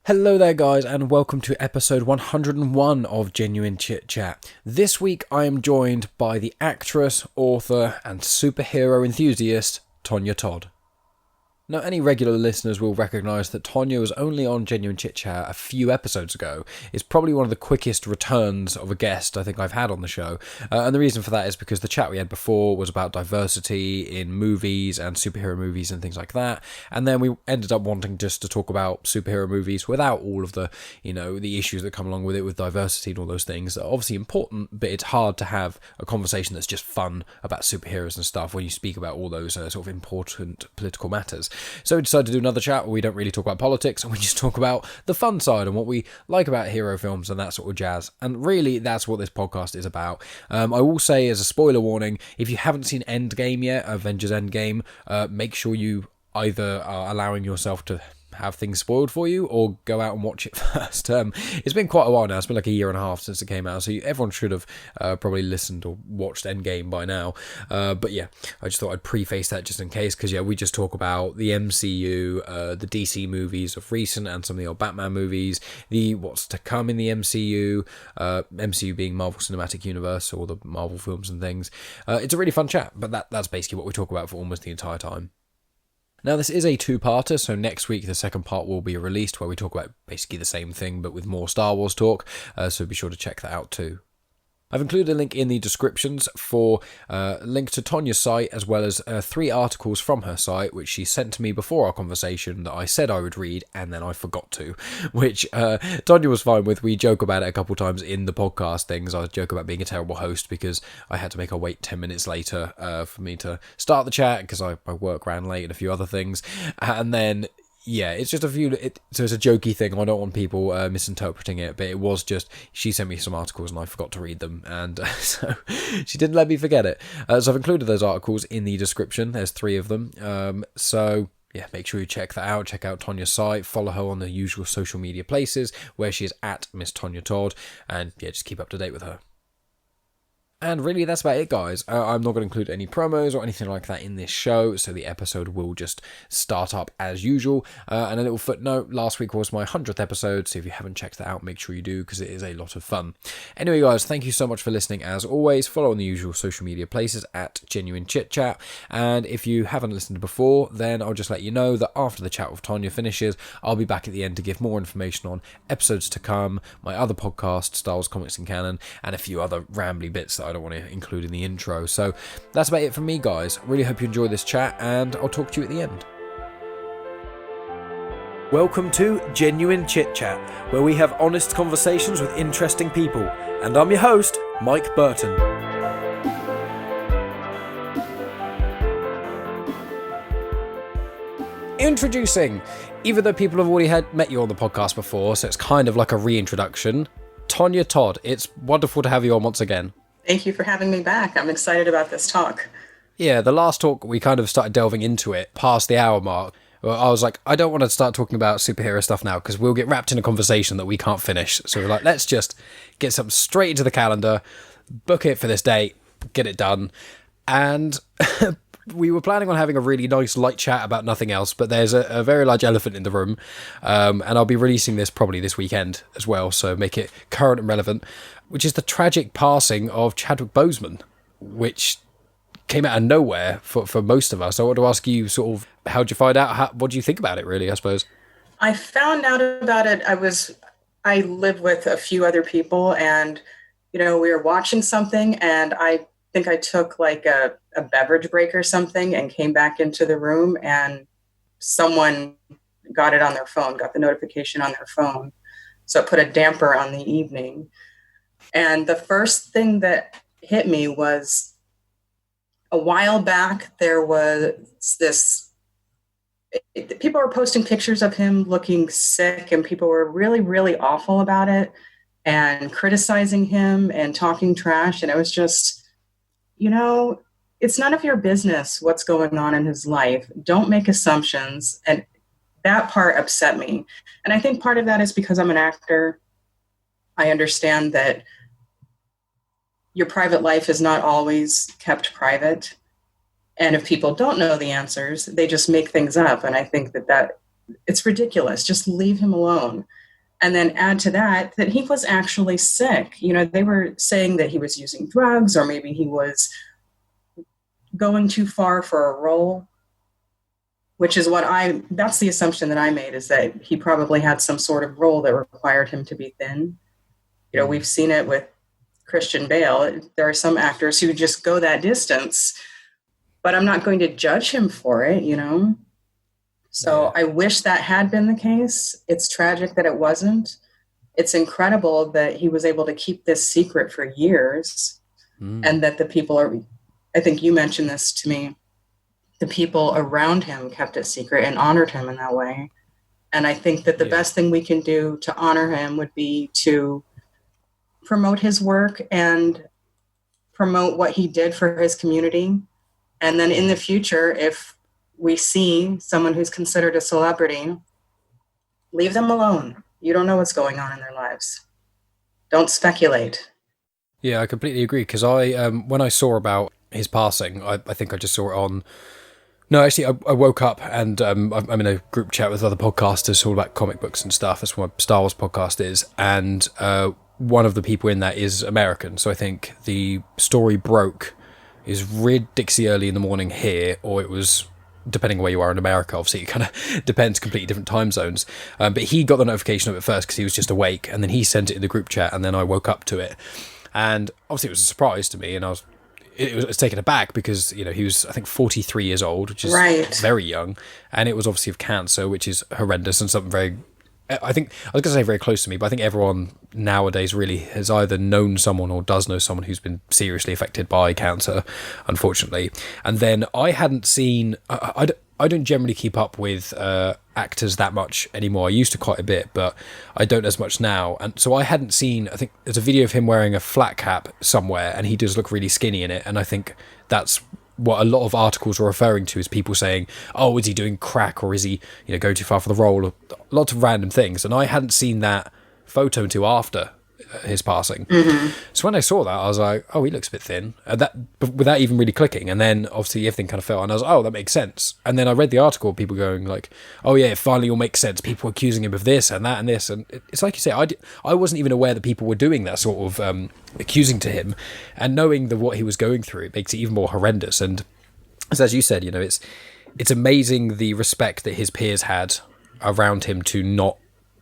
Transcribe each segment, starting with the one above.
Hello there guys and welcome to episode 101 of Genuine Chit-Chat. This week I am joined by the actress, author and superhero enthusiast Tonya Todd. Now, any regular listeners will recognise that Tonya was only on Genuine Chit-Chat a few episodes ago. It's probably one of the quickest returns of a guest I think I've had on the show. And the reason for that is because the chat we had before was about diversity in movies and superhero movies and things like that. And then we ended up wanting just to talk about superhero movies without all of the, the issues that come along with it with diversity and all those things that are obviously important, but it's hard to have a conversation that's just fun about superheroes and stuff when you speak about all those sort of important political matters. So we decided to do another chat where we don't really talk about politics and we just talk about the fun side and what we like about hero films and that sort of jazz. And really, that's what this podcast is about. I will say as a spoiler warning, if you haven't seen Endgame yet, Avengers Endgame, make sure you either are allowing yourself to have things spoiled for you or go out and watch it first. It's been quite a while now. It's been like a year and a half since it came out, so everyone should have probably listened or watched Endgame by now. But yeah, I just thought I'd preface that just in case, because we just talk about the MCU, the DC movies of recent and some of the old Batman movies, the what's to come in the MCU, MCU being Marvel Cinematic Universe, or the Marvel films and things. It's a really fun chat, but that's basically what we talk about for almost the entire time. Now, this is a two-parter, so next week the second part will be released where we talk about basically the same thing but with more Star Wars talk, so be sure to check that out too. I've included a link in the descriptions for a link to Tonya's site as well as 3 articles from her site which she sent to me before our conversation that I said I would read and then I forgot to, which Tonya was fine with. We joke about it a couple times in the podcast things. I joke about being a terrible host because I had to make her wait 10 minutes later for me to start the chat because my work ran late and a few other things, and then yeah, it's just so it's a jokey thing. I don't want people misinterpreting it, but it was just, she sent me some articles and I forgot to read them, and so she didn't let me forget it. So I've included those articles in the description. There's 3 of them. So yeah, make sure you check that out. Check out Tonya's site. Follow her on the usual social media places where she is at Miss Tonya Todd, and yeah, just keep up to date with her. And really, that's about it, guys. I'm not going to include any promos or anything like that in this show, so the episode will just start up as usual. And a little footnote, last week was my 100th episode, so if you haven't checked that out, make sure you do, because it is a lot of fun. Anyway, guys, thank you so much for listening. As always, follow on the usual social media places at Genuine Chit-Chat. And if you haven't listened before, then I'll just let you know that after the chat with Tonya finishes, I'll be back at the end to give more information on episodes to come, my other podcast, Star Wars Comics and Canon, and a few other rambly bits that I don't want to include in the intro. So that's about it from me, guys. Really hope you enjoy this chat, and I'll talk to you at the end. Welcome to Genuine Chit-Chat, where we have honest conversations with interesting people, and I'm your host, Mike Burton. Introducing, even though people have already met you on the podcast before, so it's kind of like a reintroduction, Tonya Todd. It's wonderful to have you on once again. Thank you for having me back. I'm excited about this talk. Yeah, the last talk, we kind of started delving into it past the hour mark. I was like, I don't want to start talking about superhero stuff now because we'll get wrapped in a conversation that we can't finish. So we're like, let's just get something straight into the calendar, book it for this date, get it done. And we were planning on having a really nice light chat about nothing else, but there's a very large elephant in the room. And I'll be releasing this probably this weekend as well, so make it current and relevant, which is the tragic passing of Chadwick Boseman, which came out of nowhere for most of us. I want to ask you sort of, how'd you find out? What do you think about it, really, I suppose? I found out about it. I live with a few other people, and, we were watching something, and I think I took like a beverage break or something and came back into the room, and someone got it on their phone, got the notification on their phone. So it put a damper on the evening. And the first thing that hit me was a while back, there was this, people were posting pictures of him looking sick, and people were really, really awful about it and criticizing him and talking trash. And it was just, it's none of your business what's going on in his life. Don't make assumptions. And that part upset me. And I think part of that is because I'm an actor. I understand that your private life is not always kept private. And if people don't know the answers, they just make things up. And I think that It's ridiculous. Just leave him alone. And then add to that he was actually sick. They were saying that he was using drugs, or maybe he was going too far for a role, which is that's the assumption that I made, is that he probably had some sort of role that required him to be thin. We've seen it with Christian Bale. There are some actors who just go that distance, but I'm not going to judge him for it, So I wish that had been the case. It's tragic that it wasn't. It's incredible that he was able to keep this secret for years, and that the people I think you mentioned this to me, the people around him kept it secret and honored him in that way. And I think that the best thing we can do to honor him would be to promote his work and promote what he did for his community. And then in the future, if we see someone who's considered a celebrity, leave them alone. You don't know what's going on in their lives. Don't speculate. Yeah, I completely agree, because when I saw about his passing, I think I just saw it on... No, actually, I woke up and I'm in a group chat with other podcasters all about comic books and stuff. That's what my Star Wars podcast is. And one of the people in that is American. So I think the story broke is ridiculously early in the morning here, or it was, depending on where you are in America, obviously it kind of depends, completely different time zones. But he got the notification of it first because he was just awake, and then he sent it in the group chat, and then I woke up to it. And obviously it was a surprise to me, and I was taken aback because, he was, I think, 43 years old, which is very young, and it was obviously of cancer, which is horrendous and something very... I was going to say very close to me, but I think everyone nowadays really has either known someone or does know someone who's been seriously affected by cancer, unfortunately. And then I hadn't seen... I don't generally keep up with actors that much anymore. I used to quite a bit, but I don't as much now. And so I hadn't seen... I think there's a video of him wearing a flat cap somewhere, and he does look really skinny in it. And I think that's what a lot of articles are referring to, is people saying, oh, is he doing crack, or is he going too far for the role, or lots of random things. And I hadn't seen that photo until after his passing. So when I saw that, I was like, oh, he looks a bit thin, but without even really clicking. And then obviously everything kind of fell, and I was like, oh, that makes sense. And then I read the article, people going like, oh yeah, it finally all makes sense, people accusing him of this and that and this. And it's like you say, I wasn't even aware that people were doing that sort of accusing to him, and knowing what he was going through, it makes it even more horrendous. And as you said, it's amazing the respect that his peers had around him to not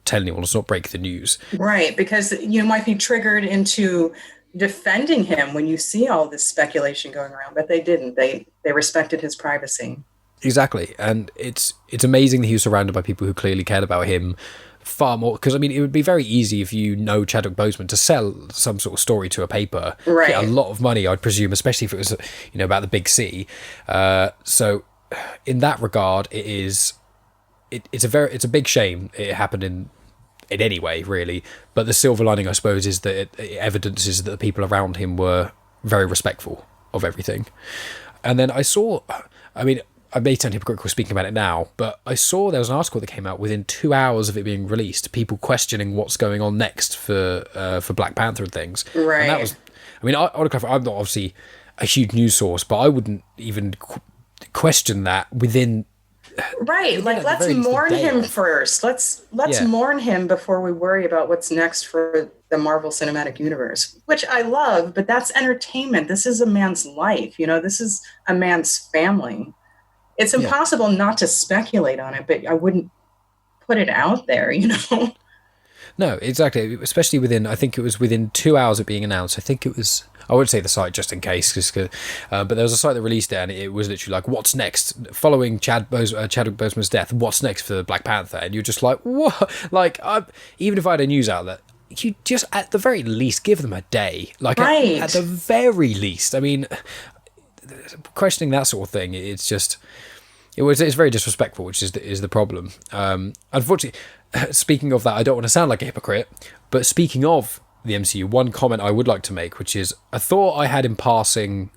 tell anyone, to not break the news. Right, because you might be triggered into defending him when you see all this speculation going around, but they didn't. They respected his privacy. Exactly, and it's amazing that he was surrounded by people who clearly cared about him far more, because I mean, it would be very easy if you know Chadwick Boseman to sell some sort of story to a paper, get a lot of money, I'd presume, especially if it was about the big C. So in that regard, it's a big shame it happened in any way, really. But the silver lining, I suppose, is that it evidences that the people around him were very respectful of everything. And then I saw, I mean, I may sound hypocritical speaking about it now, but I saw there was an article that came out within 2 hours of it being released, people questioning what's going on next for Black Panther and things. Right. And that was, I mean, I'm not obviously a huge news source, but I wouldn't even question that within... Right, like let's mourn him first. Let's mourn him before we worry about what's next for the Marvel Cinematic Universe, which I love, but that's entertainment. This is a man's life, this is a man's family. It's impossible not to speculate on it, but I wouldn't put it out there, No, exactly. Especially I think it was within 2 hours of being announced. I think it was, I won't say the site just in case, but there was a site that released it, and it was literally like, what's next? Following Chadwick Boseman's death, what's next for Black Panther? And you're just like, what? Like, even if I had a news outlet, you just, at the very least, give them a day. Like, right. At the very least. I mean, questioning that sort of thing, it's just... It's very disrespectful, which is the problem. Unfortunately, speaking of that, I don't want to sound like a hypocrite, but speaking of the MCU, one comment I would like to make, which is a thought I had in passing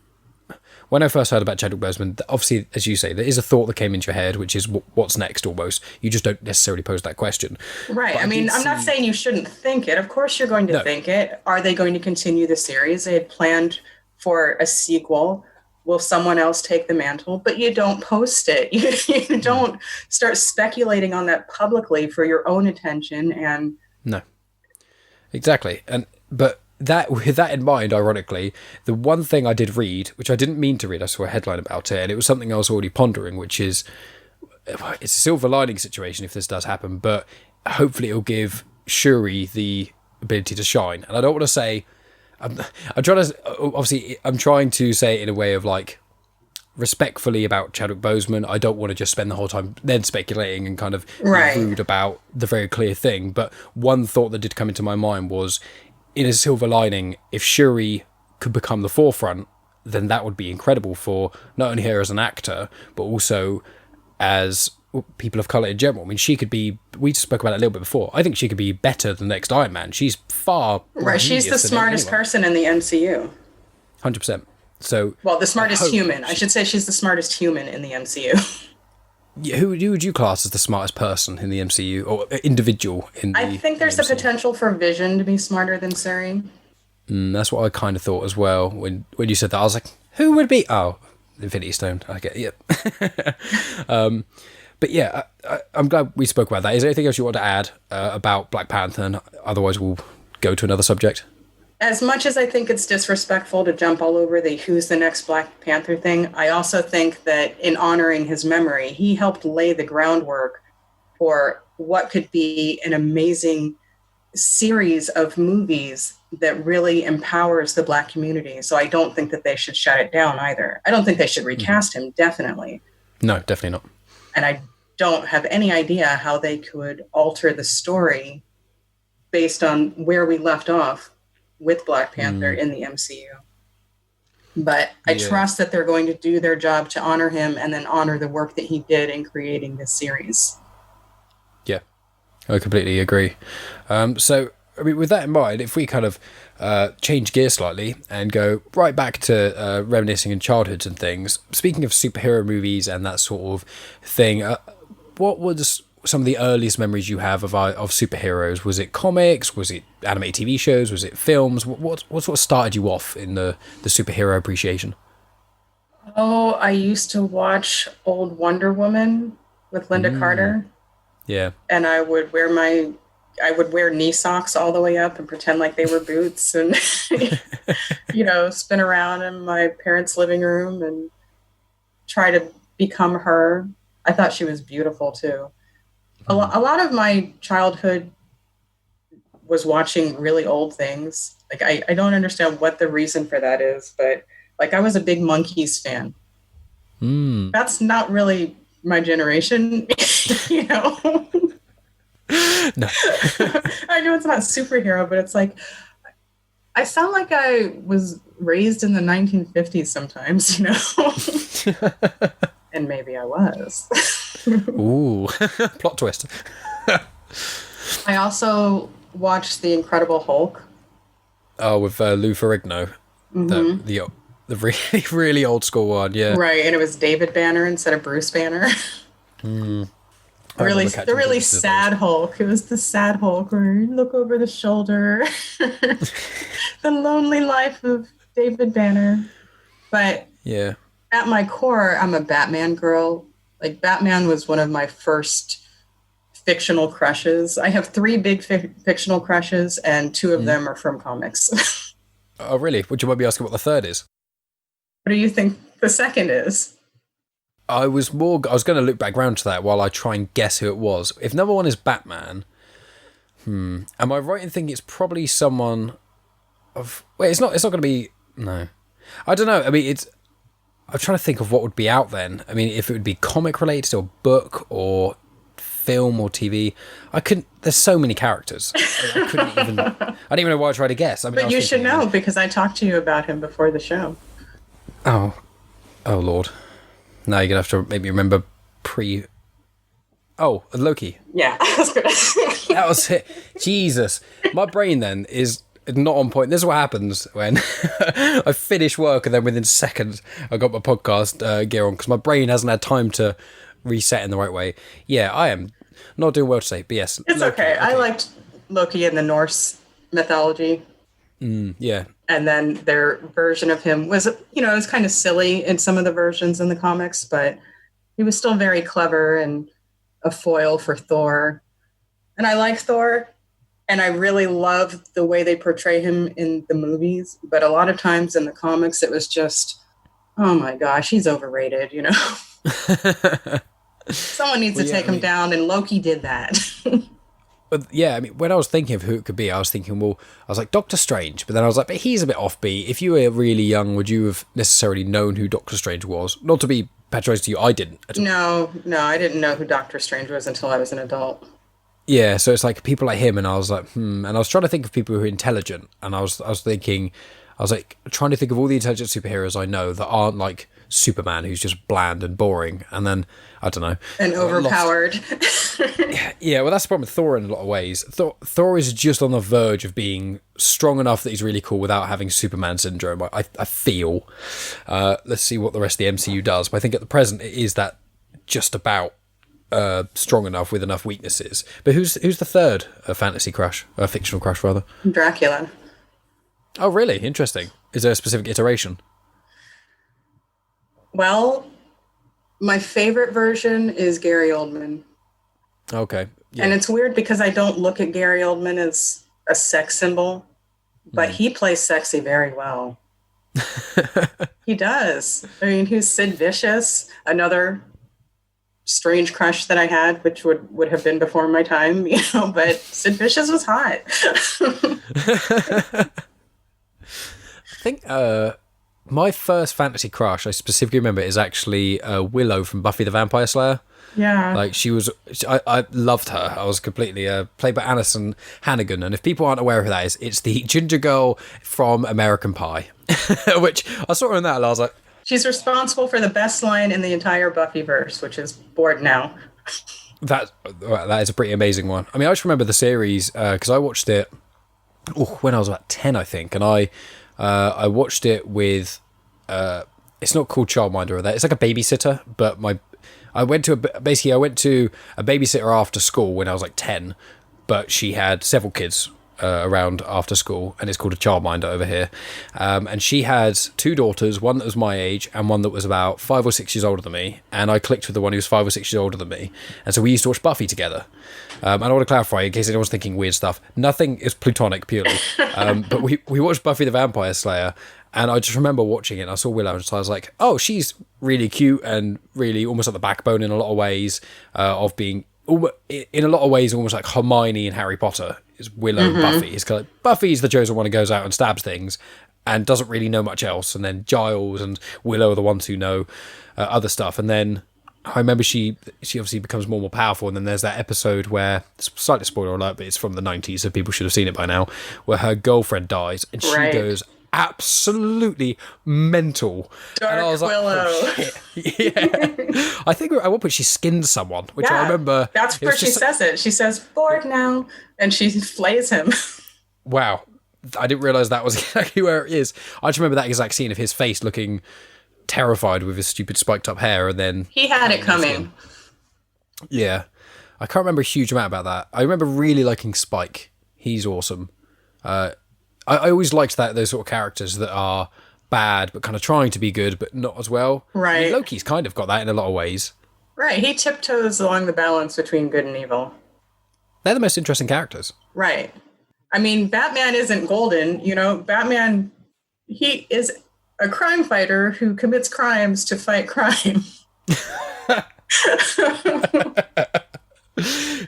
when I first heard about Chadwick Boseman. Obviously, as you say, there is a thought that came into your head, which is what's next almost. You just don't necessarily pose that question. Right. I mean, I'm not saying you shouldn't think it. Of course you're going to think it. Are they going to continue the series? They had planned for a sequel. will someone else take the mantle? But you don't post it. You don't start speculating on that publicly for your own attention. And No, exactly. But that, with that in mind, ironically, the one thing I did read, which I didn't mean to read, I saw a headline about it, and it was something I was already pondering, which is, it's a silver lining situation if this does happen, but hopefully it'll give Shuri the ability to shine. And I don't want to say, I'm trying to, obviously, I'm trying to say it in a way of like, respectfully about Chadwick Boseman. I don't want to just spend the whole time then speculating and kind of be rude about the very clear thing. But one thought that did come into my mind was, in a silver lining, if Shuri could become the forefront, then that would be incredible for not only her as an actor, but also as people of colour in general. I mean, she could be, we spoke about it a little bit before, I think she could be better than the next Iron Man. She's far right. She's the smartest person in the MCU. 100%. So, well, the smartest human. I should say she's the smartest human in the MCU. Yeah, who would you class as the smartest person in the MCU or individual in the I think there's the potential for Vision to be smarter than Shuri. That's what I kind of thought as well. When you said that, I was like, who would be? Oh, Infinity Stone. I get it. Yep. But yeah, I'm glad we spoke about that. Is there anything else you want to add about Black Panther? And otherwise, we'll go to another subject. As much as I think it's disrespectful to jump all over the who's the next Black Panther thing, I also think that in honoring his memory, he helped lay the groundwork for what could be an amazing series of movies that really empowers the Black community. So I don't think that they should shut it down either. I don't think they should recast him, definitely. No, definitely not. And I don't have any idea how they could alter the story based on where we left off with Black Panther in the MCU. But I trust that they're going to do their job to honor him and then honor the work that he did in creating this series. Yeah, I completely agree. So, I mean, with that in mind, if we kind of change gears slightly and go right back to reminiscing in childhoods and things, speaking of superhero movies and that sort of thing, what was some of the earliest memories you have of superheroes? Was it comics? Was it animated TV shows? Was it films? What sort of started you off in the superhero appreciation? Oh, I used to watch old Wonder Woman with Linda Carter. Yeah. And I would wear knee socks all the way up and pretend like they were boots and, spin around in my parents' living room and try to become her. I thought she was beautiful too. A lot of my childhood was watching really old things. Like, I don't understand what the reason for that is, but like, I was a big Monkees fan. That's not really my generation, No. I know it's not superhero, but it's like, I sound like I was raised in the 1950s sometimes, And maybe I was. Ooh, plot twist. I also watched The Incredible Hulk. Oh, with Lou Ferrigno. The really, really old school one, yeah. Right, and it was David Banner instead of Bruce Banner. The really sad Hulk. It was the sad Hulk where you look over the shoulder. The lonely life of David Banner. But yeah, at my core, I'm a Batman girl. Like, Batman was one of my first fictional crushes. I have 3 big fictional crushes, and 2 of them are from comics. Oh, really? Would you mind me asking what the third is? What do you think the second is? I was going to look back round to that while I try and guess who it was. If number 1 is Batman, am I right in thinking it's probably someone of... Wait, it's not going to be... No. I don't know. I mean, I'm trying to think of what would be out then. I mean, if it would be comic related or book or film or TV. There's so many characters. I don't even know why I tried to guess. I mean, but you should know because I talked to you about him before the show. Oh Lord. Now you're going to have to maybe remember Loki. Yeah, that's good. That was it. Jesus. My brain then is not on point. This is what happens when I finish work and then within seconds I got my podcast gear on because my brain hasn't had time to reset in the right way. Yeah, I am not doing well today, but yes. It's Loki. Okay. I liked Loki in the Norse mythology. Yeah. And then their version of him was, it was kind of silly in some of the versions in the comics, but he was still very clever and a foil for Thor. And I like Thor, and I really love the way they portray him in the movies. But a lot of times in the comics, it was just, oh my gosh, he's overrated, Someone needs to take him down, and Loki did that. But yeah, I mean, when I was thinking of who it could be, I was thinking, I was like, Doctor Strange. But then I was like, but he's a bit offbeat. If you were really young, would you have necessarily known who Doctor Strange was? Not to be patronizing to you, I didn't at all. No, I didn't know who Doctor Strange was until I was an adult. Yeah, so it's like people like him, and I was like, And I was trying to think of people who are intelligent, and I was trying to think of all the intelligent superheroes I know that aren't like Superman, who's just bland and boring, and then I don't know, and overpowered. Yeah, well, that's the problem with Thor in a lot of ways. Thor is just on the verge of being strong enough that he's really cool without having Superman syndrome. I feel. Let's see what the rest of the MCU does, but I think at the present it is that just about strong enough with enough weaknesses. But who's the third fantasy crush, fictional crush rather? Dracula. Oh, really? Interesting. Is there a specific iteration? Well, my favorite version is Gary Oldman. Okay. Yeah. And it's weird because I don't look at Gary Oldman as a sex symbol, but he plays sexy very well. He does. I mean, he's Sid Vicious, another strange crush that I had, which would have been before my time, but Sid Vicious was hot. I think my first fantasy crush, I specifically remember, is actually Willow from Buffy the Vampire Slayer. Yeah. Like, I loved her. I was completely, played by Alison Hannigan. And if people aren't aware of who that is, it's the ginger girl from American Pie, which I saw her in that and I was like... She's responsible for the best line in the entire Buffyverse, which is bored now. That is a pretty amazing one. I mean, I just remember the series because I watched it when I was about 10, I think. And I watched it with... it's not called childminder or that. It's like a babysitter, but I went to a babysitter after school when I was like 10, but she had several kids around after school, and it's called a childminder over here. And she had two daughters, one that was my age and one that was about 5 or 6 years older than me. And I clicked with the one who was 5 or 6 years older than me. And so we used to watch Buffy together. And I want to clarify, in case anyone's thinking weird stuff, nothing is platonic purely. But we watched Buffy the Vampire Slayer. And I just remember watching it, and I saw Willow, and so I was like, oh, she's really cute and really almost like the backbone in a lot of ways of being, in a lot of ways, almost like Hermione and Harry Potter is Willow and Buffy. It's kind of like, Buffy's the chosen one who goes out and stabs things and doesn't really know much else. And then Giles and Willow are the ones who know other stuff. And then I remember she obviously becomes more and more powerful. And then there's that episode where, slightly spoiler alert, but it's from the 90s, so people should have seen it by now, where her girlfriend dies and she goes absolutely mental. Dark and I was like, Willow. oh, shit. Yeah. I think at one point she skinned someone, which I remember. That's where she says it. She says, bored now. And she flays him. Wow. I didn't realise that was exactly where it is. I just remember that exact scene of his face looking terrified with his stupid spiked up hair, and then... He had it coming. Yeah. I can't remember a huge amount about that. I remember really liking Spike. He's awesome. I always liked those sort of characters that are bad, but kind of trying to be good, but not as well. Right. I mean, Loki's kind of got that in a lot of ways. Right. He tiptoes along the balance between good and evil. They're the most interesting characters. Right. I mean, Batman isn't golden. Batman, he is a crime fighter who commits crimes to fight crime.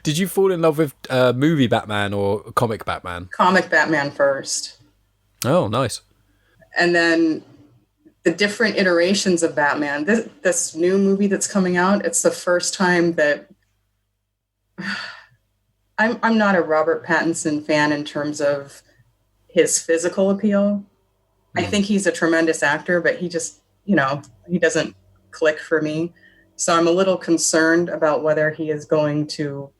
Did you fall in love with movie Batman or comic Batman? Comic Batman first. Oh, nice. And then the different iterations of Batman. This new movie that's coming out, it's the first time that... I'm not a Robert Pattinson fan in terms of his physical appeal. I think he's a tremendous actor, but he just, he doesn't click for me. So I'm a little concerned about whether he is going to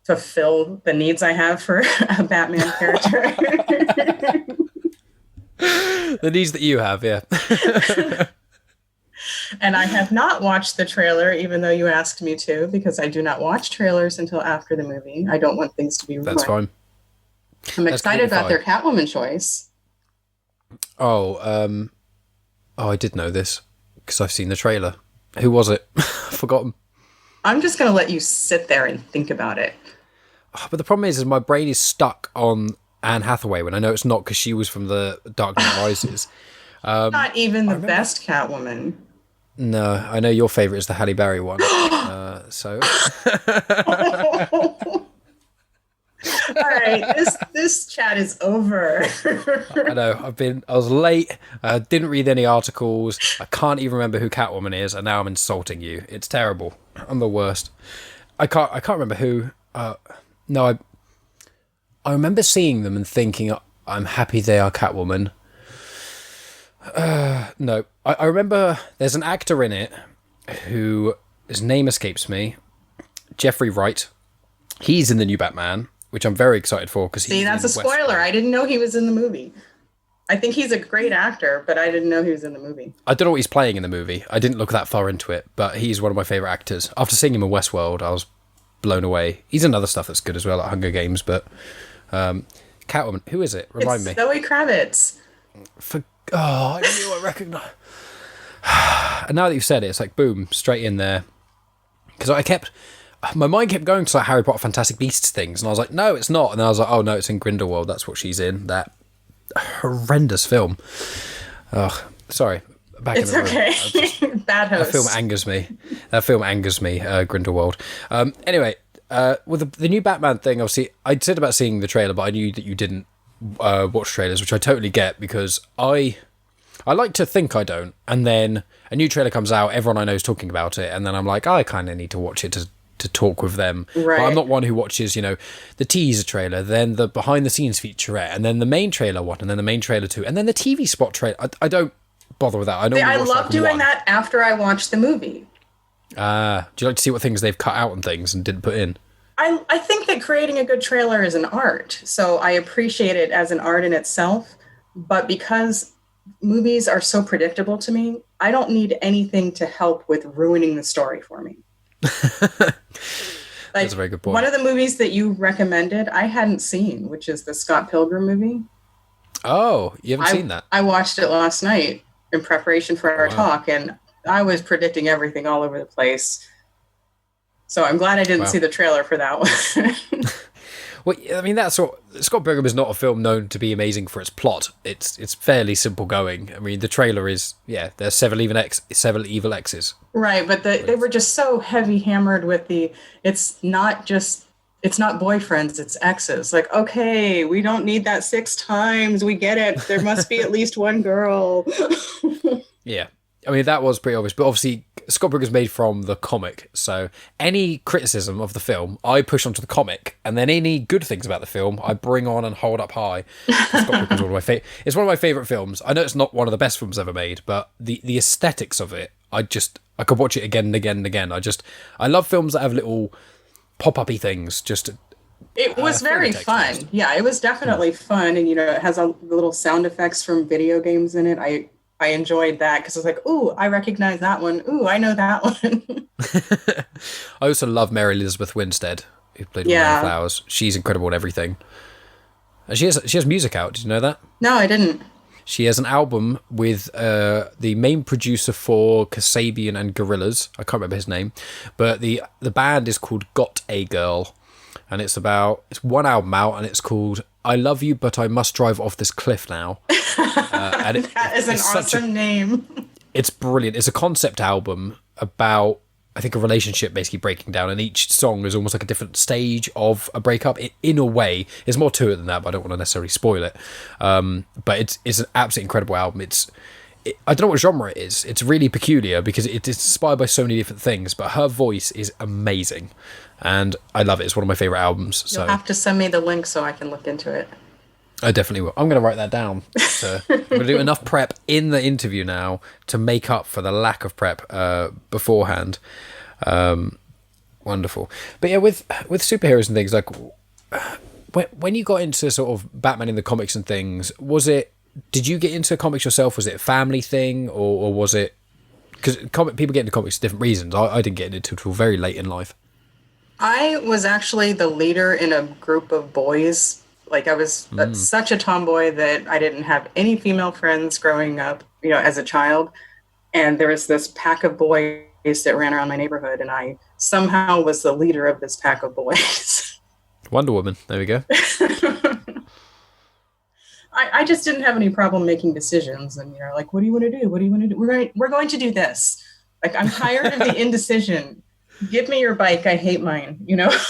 fulfill the needs I have for a Batman character. The needs that you have, yeah. And I have not watched the trailer, even though you asked me to, because I do not watch trailers until after the movie. I don't want things to be ruined. That's fine. I'm excited about their Catwoman choice. Oh, I did know this because I've seen the trailer. Who was it? I've forgotten. I'm just going to let you sit there and think about it. But the problem is my brain is stuck on Anne Hathaway when I know it's not because she was from the Dark Knight Rises. Not even the best Catwoman. No, I know your favourite is the Halle Berry one. So. All right, this chat is over. I know. I was late. I didn't read any articles. I can't even remember who Catwoman is, and now I'm insulting you. It's terrible. I'm the worst. I can't remember who. No, I remember seeing them and thinking, I'm happy they are Catwoman. No, I remember there's an actor in it who his name escapes me. Jeffrey Wright. He's in the new Batman, which I'm very excited for because see, that's a spoiler. I didn't know he was in the movie. I think he's a great actor, but I didn't know he was in the movie. I don't know what he's playing in the movie. I didn't look that far into it, but he's one of my favourite actors. After seeing him in Westworld, I was blown away. He's in other stuff that's good as well, like Hunger Games, but Catwoman, who is it? Remind me. Zoe Kravitz. I knew I recognised. And now that you've said it, it's like boom, straight in there. Because my mind kept going to like Harry Potter Fantastic Beasts things, and I was like, no, it's not. And then I was like, oh no, it's in Grindelwald. That's what she's in. That horrendous film. Ugh, sorry. It's okay. Bad host. That film angers me. Grindelwald. Anyway, with the new Batman thing, obviously, I said about seeing the trailer, but I knew that you didn't watch trailers, which I totally get because I like to think I don't, and then a new trailer comes out, everyone I know is talking about it, and then I'm like, I kind of need to watch it to talk with them. Right. But I'm not one who watches, the teaser trailer, then the behind the scenes featurette, and then the main trailer one, and then the main trailer two, and then the TV spot trailer. I don't bother with that. I love doing that after I watch the movie. Do you like to see what things they've cut out and things and didn't put in? I think that creating a good trailer is an art, so I appreciate it as an art in itself, but because movies are so predictable to me, I don't need anything to help with ruining the story for me. That's a very good point. One of the movies that you recommended, I hadn't seen, which is the Scott Pilgrim movie. Oh, you haven't seen that? I watched it last night in preparation for our talk, and I was predicting everything all over the place. So I'm glad I didn't see the trailer for that one. Well, I mean, that's what Scott Pilgrim is not a film known to be amazing for its plot. It's fairly simple going. I mean, the trailer is there's several evil exes. Right, but they were just so heavy hammered with it's not boyfriends, it's exes. Like, okay, we don't need that 6 times. We get it. There must be at least one girl. Yeah. I mean, that was pretty obvious, but obviously Scott Pilgrim's made from the comic, so any criticism of the film, I push onto the comic, and then any good things about the film, I bring on and hold up high. Scott Pilgrim's it's one of my favourite films. I know it's not one of the best films ever made, but the aesthetics of it, I could watch it again and again and again. I love films that have little pop-up-y things, It was very fun. Yeah, it was definitely fun, and it has a little sound effects from video games in it. I enjoyed that because I was like, ooh, I recognize that one. Ooh, I know that one. I also love Mary Elizabeth Winstead, who played Woman of Flowers. She's incredible in everything. And she has music out. Did you know that? No, I didn't. She has an album with the main producer for Kasabian and Gorillaz. I can't remember his name. But the band is called Got a Girl. And it's one album out, and it's called I Love You, But I Must Drive Off This Cliff Now. And that is an awesome name. It's brilliant. It's a concept album about, I think, a relationship basically breaking down, and each song is almost like a different stage of a breakup. In a way, there's more to it than that, but I don't want to necessarily spoil it. But it's an absolutely incredible album. I don't know what genre it is. It's really peculiar because it's inspired by so many different things, but her voice is amazing, and I love it. It's one of my favourite albums. You'll have to send me the link so I can look into it. I definitely will. I'm going to write that down. I'm going to do enough prep in the interview now to make up for the lack of prep beforehand. Wonderful. But yeah, with superheroes and things, like when you got into sort of Batman in the comics and things, did you get into comics yourself? Was it a family thing, or was it... Because people get into comics for different reasons. I didn't get into it until very late in life. I was actually the leader in a group of boys Like I was such a tomboy that I didn't have any female friends growing up, as a child. And there was this pack of boys that ran around my neighborhood, and I somehow was the leader of this pack of boys. Wonder Woman. There we go. I just didn't have any problem making decisions. And like, what do you want to do? What do you want to do? We're going to do this. Like, I'm tired of the indecision. Give me your bike. I hate mine. I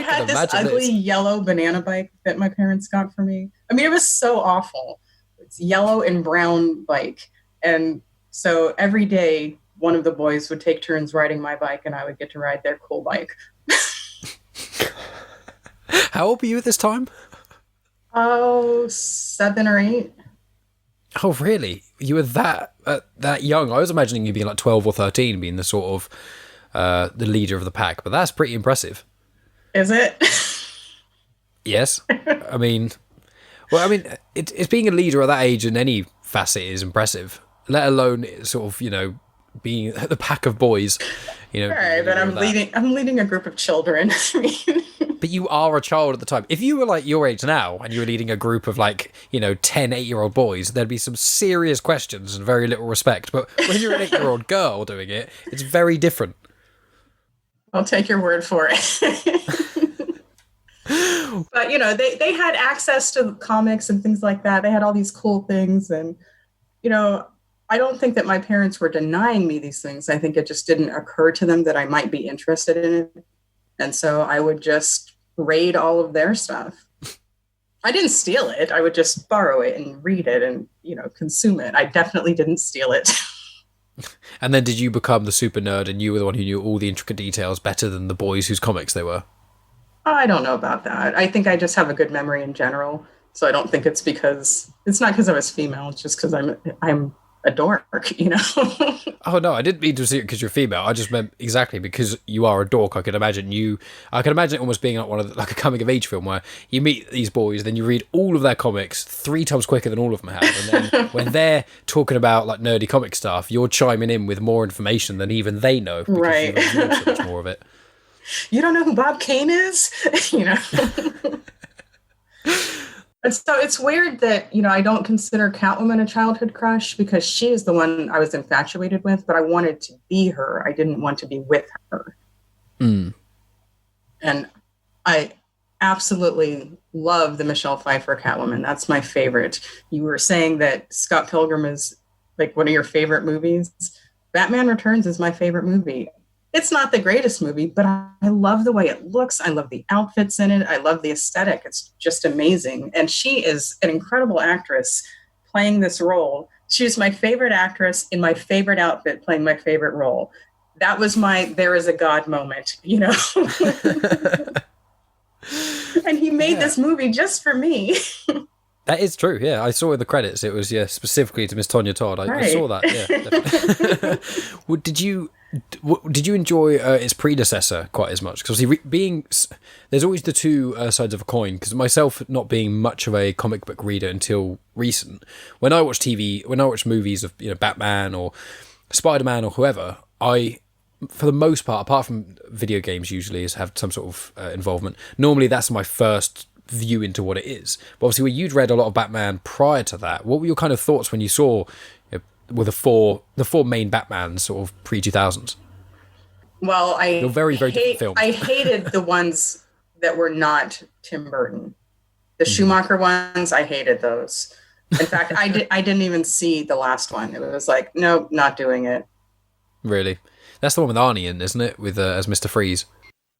had this ugly yellow banana bike that my parents got for me. I mean, it was so awful. It's yellow and brown bike. And so every day, one of the boys would take turns riding my bike, and I would get to ride their cool bike. How old were you at this time? Oh, 7 or 8. Oh, really? You were that young? I was imagining you being like 12 or 13, being the sort of the leader of the pack, but that's pretty impressive. Is it? Yes. I mean, it's being a leader at that age in any facet is impressive, let alone sort of, being the pack of boys, All right, but I'm leading a group of children. But you are a child at the time. If you were like your age now and you were leading a group of 10 8-year-old boys, there'd be some serious questions and very little respect. But when you're an 8-year-old girl doing it, it's very different. I'll take your word for it. But, they had access to comics and things like that. They had all these cool things. And, I don't think that my parents were denying me these things. I think it just didn't occur to them that I might be interested in it. And so I would just raid all of their stuff. I didn't steal it. I would just borrow it and read it and, consume it. I definitely didn't steal it. And then did you become the super nerd and you were the one who knew all the intricate details better than the boys whose comics they were? I don't know about that. I think I just have a good memory in general. So I don't think it's not because I was female. It's just because I'm a dork, Oh no, I didn't mean to say it because you're female. I just meant exactly because you are a dork. I can imagine it almost being like one of like a coming of age film where you meet these boys, then you read all of their comics 3 times quicker than all of them have, and then when they're talking about like nerdy comic stuff, you're chiming in with more information than even they know because right. you've absorbed so much more of it. You don't know who Bob Kane is, And so it's weird that, I don't consider Catwoman a childhood crush because she is the one I was infatuated with, but I wanted to be her. I didn't want to be with her. Mm. And I absolutely love the Michelle Pfeiffer Catwoman. That's my favorite. You were saying that Scott Pilgrim is like one of your favorite movies. Batman Returns is my favorite movie. It's not the greatest movie, but I love the way it looks. I love the outfits in it. I love the aesthetic. It's just amazing. And she is an incredible actress playing this role. She's my favorite actress in my favorite outfit playing my favorite role. That was my there is a God moment, And he made this movie just for me. That is true, yeah. I saw in the credits it was specifically to Miss Tonya Todd. I saw that, yeah. Definitely. Did you enjoy its predecessor quite as much? Because there's always the two sides of a coin. Because myself not being much of a comic book reader until recent, when I watch movies of Batman or Spider-Man or whoever, I, for the most part, apart from video games, usually have some sort of involvement. Normally, that's my first view into what it is. But obviously, when you'd read a lot of Batman prior to that, what were your kind of thoughts when you saw with the four main Batmans sort of pre-2000s? Well, They're very, very different films. I hated the ones that were not Tim Burton. The Schumacher ones, I hated those. In fact, I didn't even see the last one. It was like, nope, not doing it. Really? That's the one with Arnie in, isn't it? With as Mr. Freeze.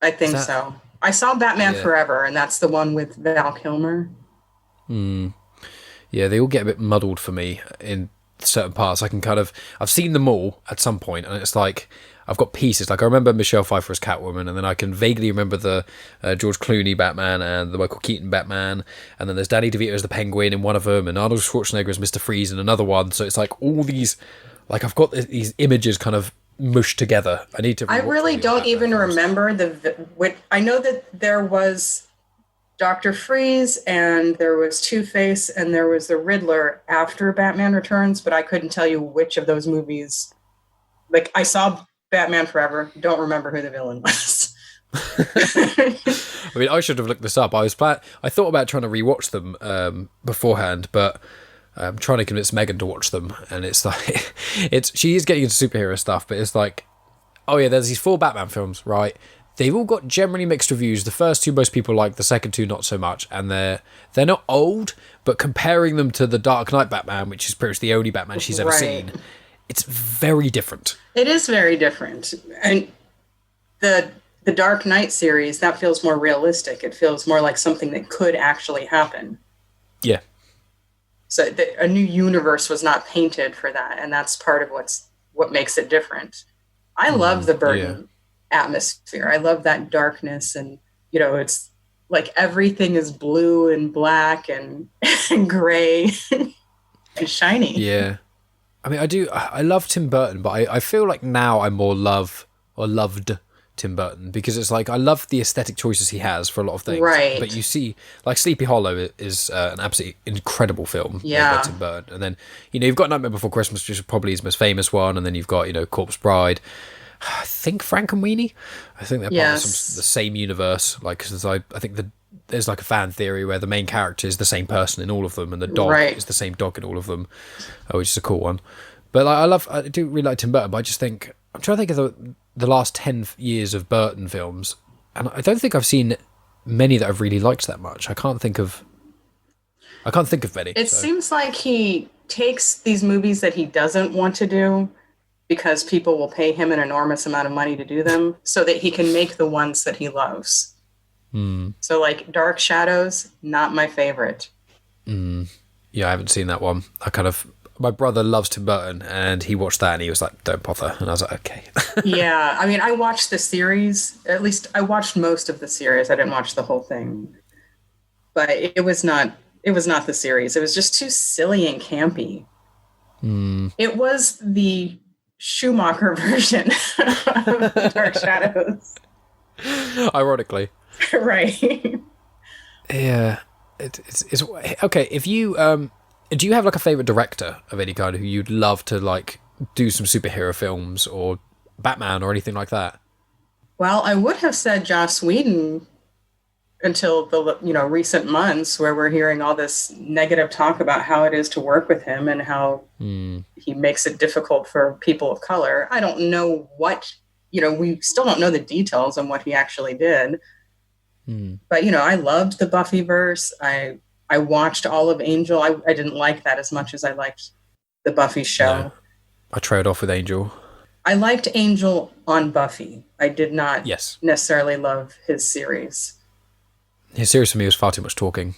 I think so. I saw Batman Forever, and that's the one with Val Kilmer. Yeah, they all get a bit muddled for me in certain parts. I've seen them all at some point, and it's like I've got pieces. Like I remember Michelle Pfeiffer as Catwoman, and then I can vaguely remember the George Clooney Batman and the Michael Keaton Batman, and then there's Danny DeVito as the Penguin in one of them, and Arnold Schwarzenegger as Mr. Freeze in another one. So it's like all these, like I've got these images kind of mushed together. I really don't even remember I know that there was Dr. Freeze and there was Two-Face and there was the Riddler after Batman Returns, but I couldn't tell you which of those movies. Like I saw Batman Forever, don't remember who the villain was. I mean, I should have looked this up. I thought about trying to rewatch them beforehand, but I'm trying to convince Megan to watch them, and it's like she is getting into superhero stuff, but it's like, oh yeah, there's these 4 Batman films, right? They've all got generally mixed reviews. The first 2 most people like, the second 2 not so much, and they're not old, but comparing them to the Dark Knight Batman, which is pretty much the only Batman she's ever seen, it's very different. It is very different, and the Dark Knight series, that feels more realistic. It feels more like something that could actually happen. Yeah. So a new universe was not painted for that, and that's part of what makes it different. I love the Burton atmosphere. I love that darkness, and it's like everything is blue and black and gray and shiny. Yeah. I mean, I love Tim Burton, but I feel like now I more loved Tim Burton, because it's like I love the aesthetic choices he has for a lot of things. Right. But you see, like Sleepy Hollow is an absolutely incredible film made by Tim Burton. And then, you've got Nightmare Before Christmas, which is probably his most famous one. And then you've got, Corpse Bride. I think Frankenweenie. I think they're part of the same universe. Like, cause I think there's like a fan theory where the main character is the same person in all of them, and the dog is the same dog in all of them, which is a cool one. But like, I do really like Tim Burton, but I just think, I'm trying to think of the last 10 years of Burton films, and I don't think I've seen many that I've really liked that much. I can't think of many. It seems like he takes these movies that he doesn't want to do because people will pay him an enormous amount of money to do them, so that he can make the ones that he loves. So like Dark Shadows, not my favorite. Yeah, I haven't seen that one. My brother loves Tim Burton, and he watched that and he was like, don't bother. And I was like, okay. Yeah, I mean, I watched the series. At least I watched most of the series. I didn't watch the whole thing. But it was not the series. It was just too silly and campy. It was the Schumacher version of Dark Shadows. Ironically. Right. Yeah. It's okay. If you do you have like a favorite director of any kind who you'd love to like do some superhero films or Batman or anything like that? Well, I would have said Joss Whedon until the recent months, where we're hearing all this negative talk about how it is to work with him and how he makes it difficult for people of color. I don't know what, we still don't know the details on what he actually did. But, I loved the Buffyverse. I watched all of Angel. I didn't like that as much as I liked the Buffy show. No. I trailed off with Angel. I liked Angel on Buffy. I did not necessarily love his series. His series for me was far too much talking.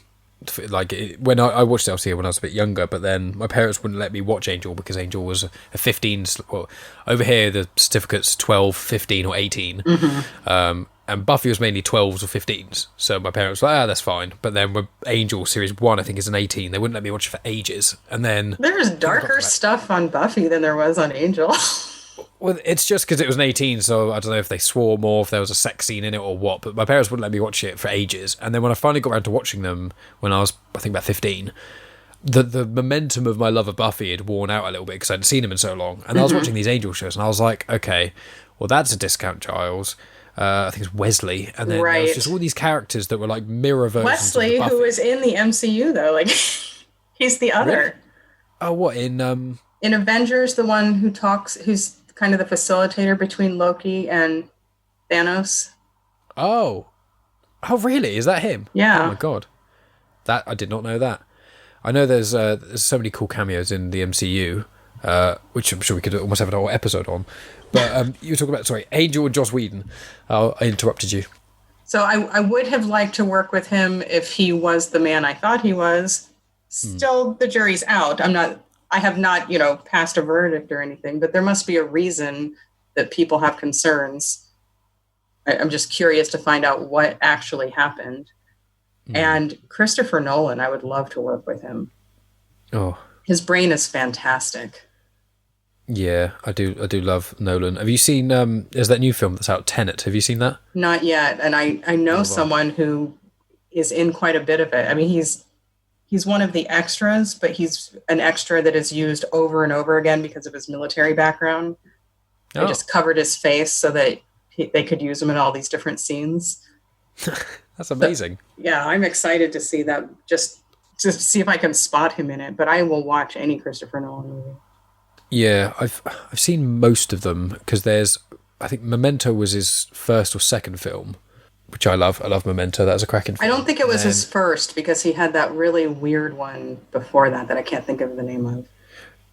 Like, when I watched it, obviously, when I was a bit younger, but then my parents wouldn't let me watch Angel because Angel was a 15. Well, over here, the certificate's 12, 15, or 18. And Buffy was mainly 12s or 15s. So my parents were like, that's fine. But then with Angel Series 1, I think, is an 18. They wouldn't let me watch it for ages. And then... There's darker stuff on Buffy than there was on Angel. Well, it's just because it was an 18, so I don't know if they swore more, if there was a sex scene in it or what, but my parents wouldn't let me watch it for ages. And then when I finally got around to watching them when I was, I think, about 15... The momentum of my love of Buffy had worn out a little bit because I hadn't seen him in so long. And I was watching these Angel shows, and I was like, okay, well, that's a discount Giles. I think it's Wesley, and then there was just all these characters that were like mirror versions. Wesley, of Buffy. who is in the MCU though, like he's the other. Really? Oh, what in Avengers, the one who's kind of the facilitator between Loki and Thanos. Oh, really? Is that him? Yeah. Oh my god, that I did not know that. I know there's so many cool cameos in the MCU, which I'm sure we could almost have an whole episode on. But you were talking about, Angel and Joss Whedon. I interrupted you. So I would have liked to work with him if he was the man I thought he was. Still, the jury's out. I have not, passed a verdict or anything, but there must be a reason that people have concerns. I'm just curious to find out what actually happened. And Christopher Nolan, I would love to work with him. Oh, his brain is fantastic. Yeah, I do love Nolan. Have you seen, there's that new film that's out, Tenet. Have you seen that? Not yet. And I know someone who is in quite a bit of it. I mean, he's one of the extras, but he's an extra that is used over and over again because of his military background. They just covered his face so that they could use him in all these different scenes. That's amazing. Yeah, I'm excited to see that, just to see if I can spot him in it. But I will watch any Christopher Nolan movie. Yeah, I've seen most of them because I think Memento was his first or second film, which I love. I love Memento. That was a cracking film. I don't think it was his first, because he had that really weird one before that I can't think of the name of.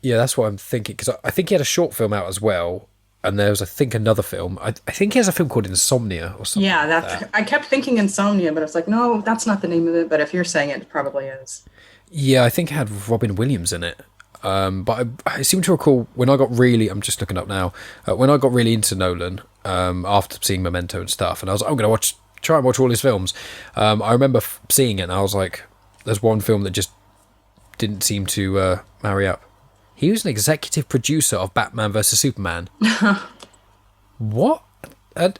Yeah, that's what I'm thinking, because I think he had a short film out as well, and there was, I think, another film. I think he has a film called Insomnia or something. Yeah, like that. I kept thinking Insomnia, but I was like, no, that's not the name of it. But if you're saying it, it probably is. Yeah, I think it had Robin Williams in it. But I seem to recall when I got really, I'm just looking up now, when I got really into Nolan, after seeing Memento and stuff, and I was like, I'm going to try and watch all his films. I remember seeing it, and I was like, there's one film that just didn't seem to marry up. He was an executive producer of Batman vs Superman. What? I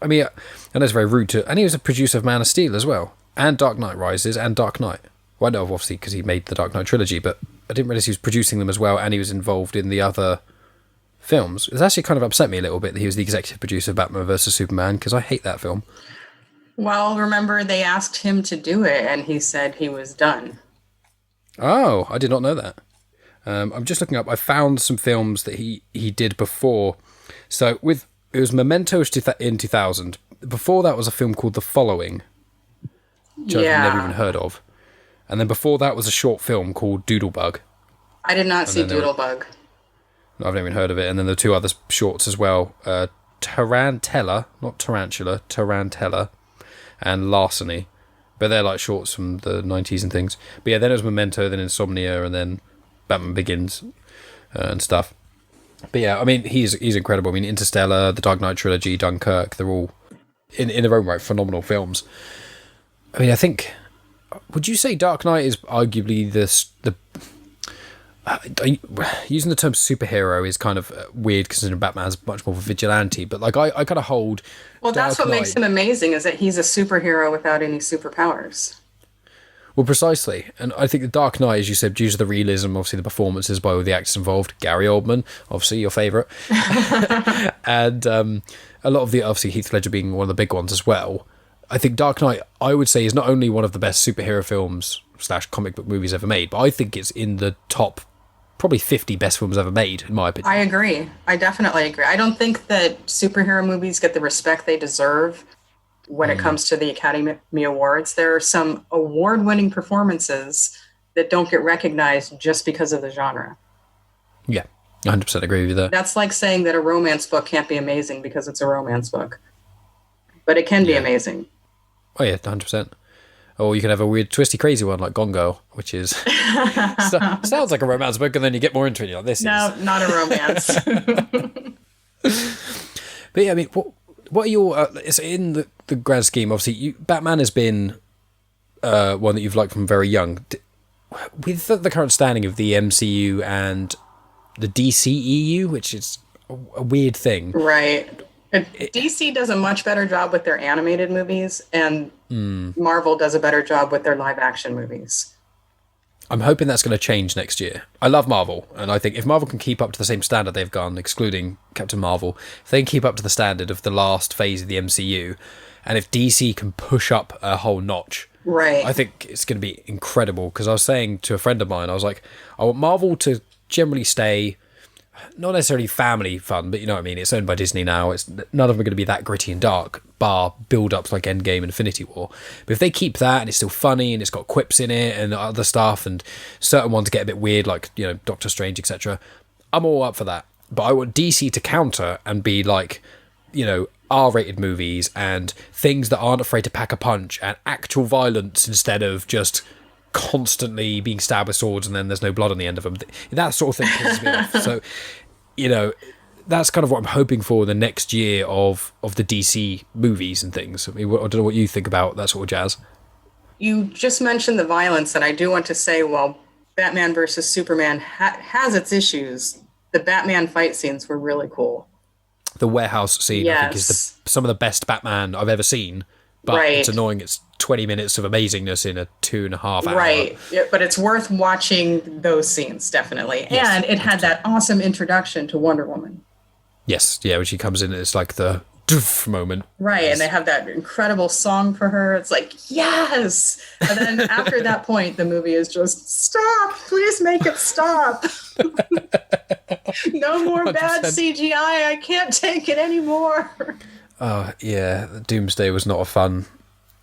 mean, I know it's very rude to... And he was a producer of Man of Steel as well. And Dark Knight Rises and Dark Knight. Well, I know, obviously, because he made the Dark Knight trilogy, but I didn't realise he was producing them as well, and he was involved in the other films. It actually kind of upset me a little bit that he was the executive producer of Batman vs Superman, because I hate that film. Well, remember, they asked him to do it, and he said he was done. Oh, I did not know that. I'm just looking up. I found some films that he did before. So it was Memento in 2000. Before that was a film called The Following, which I've never even heard of. And then before that was a short film called Doodlebug. I did not see Doodlebug. I've never even heard of it. And then there are two other shorts as well. Tarantella, not Tarantula, Tarantella, and Larceny. But they're like shorts from the 90s and things. But yeah, then it was Memento, then Insomnia, and then Batman Begins and stuff. But yeah, I mean, he's incredible. I mean, Interstellar, the Dark Knight trilogy, Dunkirk, they're all, in their own right, phenomenal films. I mean, I think... Would you say Dark Knight is arguably using the term superhero is kind of weird, considering Batman's much more of a vigilante, but like I kind of hold... Well, that's what makes him amazing, is that he's a superhero without any superpowers. Well, precisely. And I think the Dark Knight, as you said, due to the realism, obviously the performances by all the actors involved, Gary Oldman, obviously your favourite, and a lot of the, obviously Heath Ledger being one of the big ones as well. I think Dark Knight, I would say, is not only one of the best superhero films / comic book movies ever made, but I think it's in the top probably 50 best films ever made, in my opinion. I agree. I definitely agree. I don't think that superhero movies get the respect they deserve when it comes to the Academy Awards. There are some award-winning performances that don't get recognized just because of the genre. Yeah, 100% agree with you there. That's like saying that a romance book can't be amazing because it's a romance book. But it can be amazing. Oh yeah, 100%. Or you can have a weird, twisty, crazy one like Gone Girl, which is... sounds like a romance book, and then you get more into it, you're like, No, not a romance. But yeah, I mean, what are your... it's in the grand scheme, obviously, Batman has been one that you've liked from very young. With the current standing of the MCU and the DCEU, which is a weird thing. Right. DC does a much better job with their animated movies, and Marvel does a better job with their live-action movies. I'm hoping that's going to change next year. I love Marvel, and I think if Marvel can keep up to the same standard they've gone, excluding Captain Marvel, if they can keep up to the standard of the last phase of the MCU, and if DC can push up a whole notch, right, I think it's going to be incredible. Because I was saying to a friend of mine, I was like, I want Marvel to generally stay... not necessarily family fun, but you know what I mean, it's owned by Disney now, it's none of them are going to be that gritty and dark, bar build-ups like Endgame and Infinity War. But if they keep that, and it's still funny, and it's got quips in it, and other stuff, and certain ones get a bit weird, like, you know, Doctor Strange, etc., I'm all up for that. But I want DC to counter and be like, you know, R-rated movies, and things that aren't afraid to pack a punch, and actual violence instead of just... constantly being stabbed with swords and then there's no blood on the end of them. That sort of thing pisses me off. So, you know, that's kind of what I'm hoping for the next year of the DC movies and things. I mean, I don't know what you think about that sort of jazz. You just mentioned the violence, and I do want to say, while Batman versus Superman has its issues, the Batman fight scenes were really cool. The warehouse scene, I think, is some of the best Batman I've ever seen. But it's annoying. It's 20 minutes of amazingness in a 2.5 hour. Right. Yeah, but it's worth watching those scenes, definitely. Yes, and it had that awesome introduction to Wonder Woman. Yes. Yeah, when she comes in, it's like the doof moment. Right, and they have that incredible song for her. It's like, yes! And then after that point, the movie is just, stop! Please make it stop! No more 100%. Bad CGI. I can't take it anymore. Oh, yeah. Doomsday was not a fun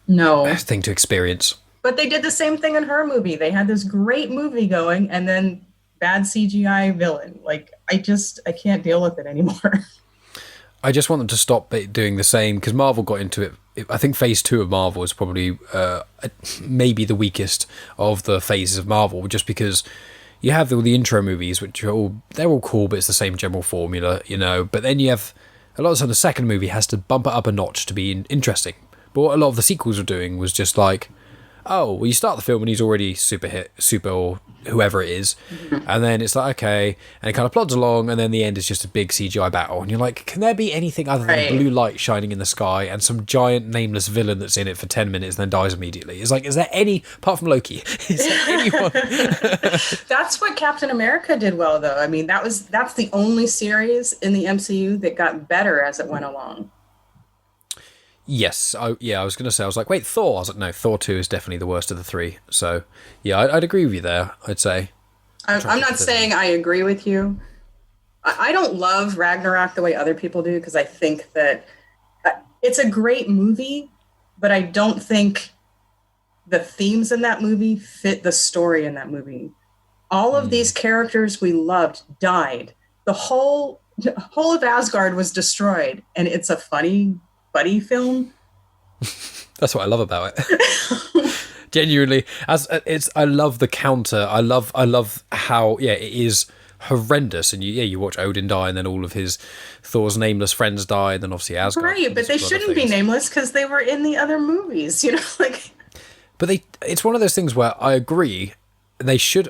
thing to experience. But they did the same thing in her movie. They had this great movie going, and then bad CGI villain. Like, I can't deal with it anymore. I just want them to stop doing the same, because Marvel got into it. I think Phase 2 of Marvel is probably maybe the weakest of the phases of Marvel, just because you have all the intro movies, which are they're all cool, but it's the same general formula, you know. But then you have a lot of times the second movie has to bump it up a notch to be interesting. But what a lot of the sequels were doing was just like, oh, well, you start the film and he's already super or whoever it is, and then it's like, okay, and it kind of plods along, and then the end is just a big CGI battle, and you're like, can there be anything other than blue light shining in the sky and some giant nameless villain that's in it for 10 minutes and then dies immediately? It's like, is there any, apart from Loki, is there anyone? That's what Captain America did well, though. I mean, that's the only series in the MCU that got better as it went along. Yes, I was going to say, I was like, wait, Thor? I was like, no, Thor 2 is definitely the worst of the three. So, yeah, I'd agree with you there, I'd say. I'm not saying I agree with you. I don't love Ragnarok the way other people do, because I think that it's a great movie, but I don't think the themes in that movie fit the story in that movie. All of these characters we loved died. The whole of Asgard was destroyed, and it's a funny buddy film. That's what I love about it. Genuinely, I love the counter. I love how it is horrendous, and you watch Odin die, and then all of his Thor's nameless friends die, and then obviously Asgard. Right, but they shouldn't be nameless because they were in the other movies, you know, like. But it's one of those things where I agree, they should.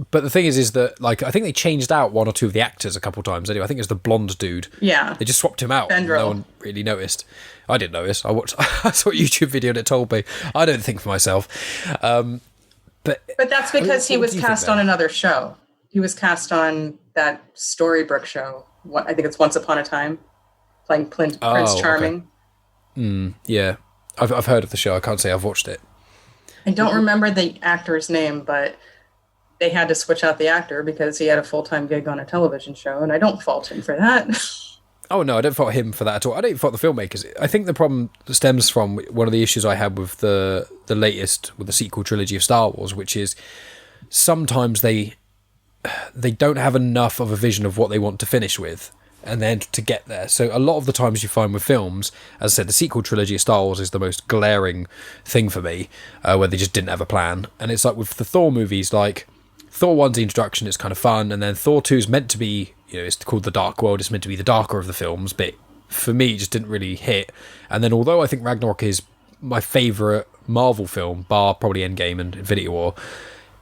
But the thing is that, like, I think they changed out one or two of the actors a couple of times anyway. I think it was the blonde dude. Yeah. They just swapped him out. No one really noticed. I didn't notice. I saw a YouTube video and it told me. I don't think for myself. But that's because he was cast on another show. He was cast on that Storybrooke show. I think it's Once Upon a Time, playing Prince Charming. Okay. Yeah. I've heard of the show. I can't say I've watched it. I don't remember the actor's name, but they had to switch out the actor because he had a full-time gig on a television show, and I don't fault him for that. Oh, no, I don't fault him for that at all. I don't fault the filmmakers. I think the problem stems from one of the issues I had with the latest, with the sequel trilogy of Star Wars, which is sometimes they don't have enough of a vision of what they want to finish with, and then to get there. So a lot of the times you find with films, as I said, the sequel trilogy of Star Wars is the most glaring thing for me, where they just didn't have a plan. And it's like with the Thor movies, like Thor 1's the introduction, it's kind of fun, and then Thor 2 is meant to be, it's called The Dark World, it's meant to be the darker of the films, but for me it just didn't really hit. And then although I think Ragnarok is my favourite Marvel film, bar probably Endgame and Infinity War,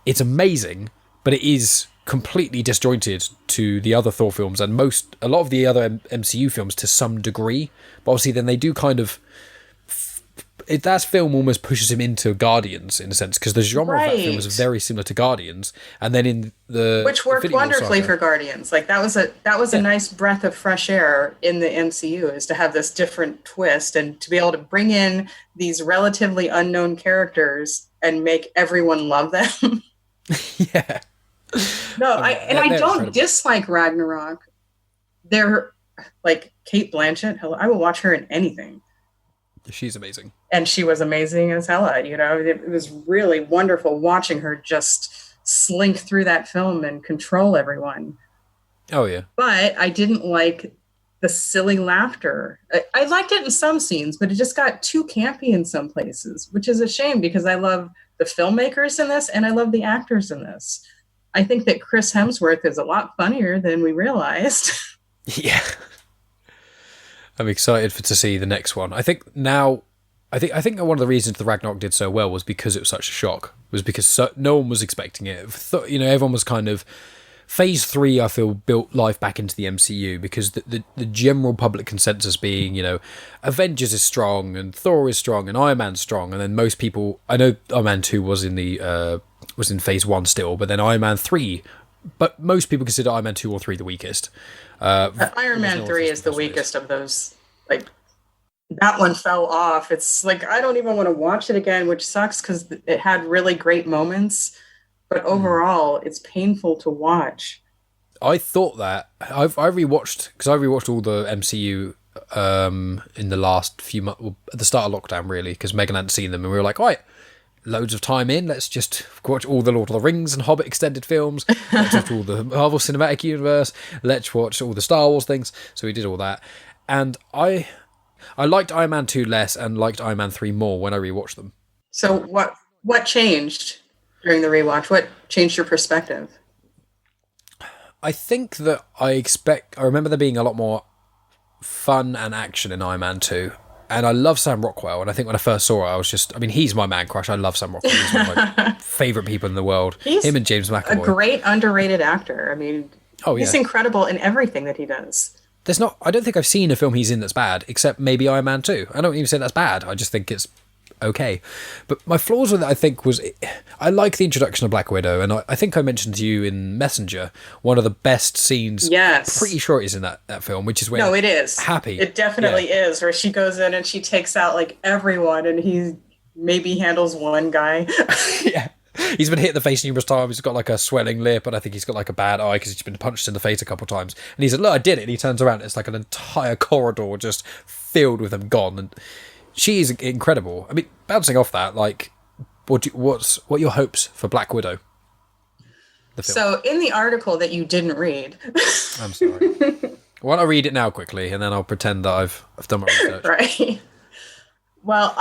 it's amazing, but it is completely disjointed to the other Thor films and a lot of the other MCU films to some degree. But obviously then they do kind of, that film almost pushes him into Guardians in a sense, because the genre of that film was very similar to Guardians, and then in the which worked wonderfully for Guardians. Like that was a nice breath of fresh air in the MCU, is to have this different twist and to be able to bring in these relatively unknown characters and make everyone love them. Yeah. No, I don't incredible. Dislike Ragnarok. They're like Cate Blanchett. Hello, I will watch her in anything. She's amazing. And she was amazing as hella, you know. It was really wonderful watching her just slink through that film and control everyone. Oh, yeah. But I didn't like the silly laughter. I liked it in some scenes, but it just got too campy in some places, which is a shame because I love the filmmakers in this and I love the actors in this. I think that Chris Hemsworth is a lot funnier than we realized. Yeah. I'm excited to see the next one. I think one of the reasons the Ragnarok did so well was because it was such a shock. Was because no one was expecting it. Everyone was kind of. Phase 3, I feel, built life back into the MCU because the general public consensus being, Avengers is strong and Thor is strong and Iron Man's strong, and then most people, I know Iron Man 2 was in Phase 1 still, but then Iron Man 3. But most people consider Iron Man 2 or 3 the weakest. Iron Man 3 is the weakest of those like that one fell off. It's like I don't even want to watch it again, which sucks because it had really great moments, but overall it's painful to watch. I thought that I rewatched because I rewatched all the MCU in the last few months, at the start of lockdown, really, because Megan hadn't seen them, and we were like, right, loads of time in, let's just watch all the Lord of the Rings and Hobbit extended films, let's watch all the Marvel Cinematic Universe, let's watch all the Star Wars things. So we did all that, and I liked Iron Man 2 less and liked Iron Man 3 more when I rewatched them. So what changed during the rewatch? What changed your perspective? I think that I remember there being a lot more fun and action in Iron Man 2. And I love Sam Rockwell. And I think when I first saw it, he's my man crush. I love Sam Rockwell. He's one of my favourite people in the world. Him and James McAvoy. A great underrated actor. I mean, he's incredible in everything that he does. I don't think I've seen a film he's in that's bad, except maybe Iron Man 2. I don't even say that's bad. I just think it's okay. But my flaws with it, I think, was I like the introduction of Black Widow, and I think I mentioned to you in Messenger one of the best scenes. Yes, pretty sure it is in that film, which is when it is Happy. It definitely is, where she goes in and she takes out like everyone, and he maybe handles one guy. Yeah. He's been hit in the face numerous times. He's got like a swelling lip, and I think he's got like a bad eye because he's been punched in the face a couple of times. And he said, "Look, I did it." And he turns around, and it's like an entire corridor just filled with them gone. And she is incredible. I mean, bouncing off that, like, what are your hopes for Black Widow? The film? So, in the article that you didn't read, I'm sorry. Why don't I read it now quickly, and then I'll pretend that I've done my research. Right. Well,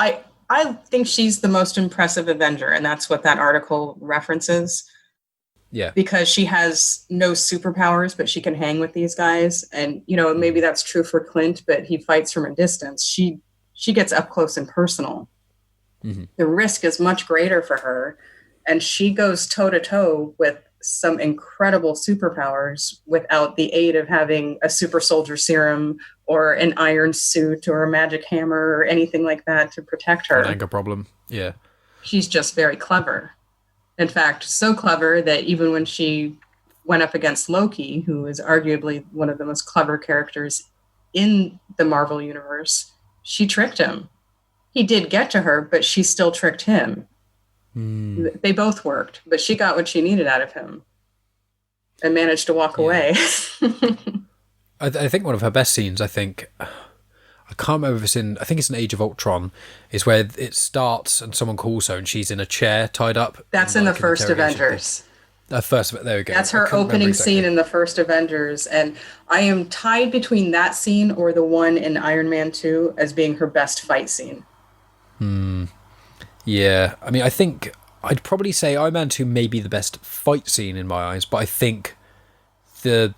I think she's the most impressive Avenger, and that's what that article references. Yeah. Because she has no superpowers, but she can hang with these guys. And, maybe that's true for Clint, but he fights from a distance. She gets up close and personal. Mm-hmm. The risk is much greater for her. And she goes toe-to-toe with some incredible superpowers without the aid of having a super soldier serum or an iron suit or a magic hammer or anything like that to protect her. An anger problem. Yeah. She's just very clever. In fact, so clever that even when she went up against Loki, who is arguably one of the most clever characters in the Marvel universe, she tricked him. He did get to her, but she still tricked him. They both worked, but she got what she needed out of him and managed to walk away. I think one of her best scenes, I can't remember if I think it's in Age of Ultron, is where it starts and someone calls her and she's in a chair tied up. That's in the first Avengers. There we go. That's her opening scene in the first Avengers. And I am tied between that scene or the one in Iron Man 2 as being her best fight scene. Yeah. I mean, I think I'd probably say Iron Man 2 may be the best fight scene in my eyes, but I think the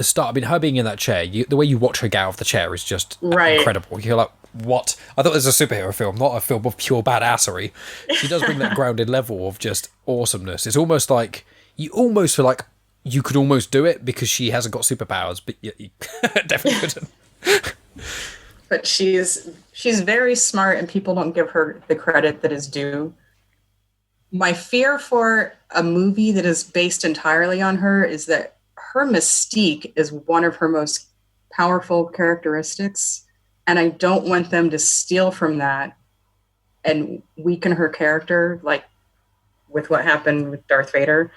start, I mean, her being in that chair, the way you watch her get out of the chair is just incredible. You're like, what? I thought this was a superhero film, not a film of pure badassery. She does bring that grounded level of just awesomeness. It's almost like, you almost feel like you could almost do it because she hasn't got superpowers, but you definitely couldn't. But she's very smart, and people don't give her the credit that is due. My fear for a movie that is based entirely on her is that her mystique is one of her most powerful characteristics, and I don't want them to steal from that and weaken her character, like with what happened with Darth Vader.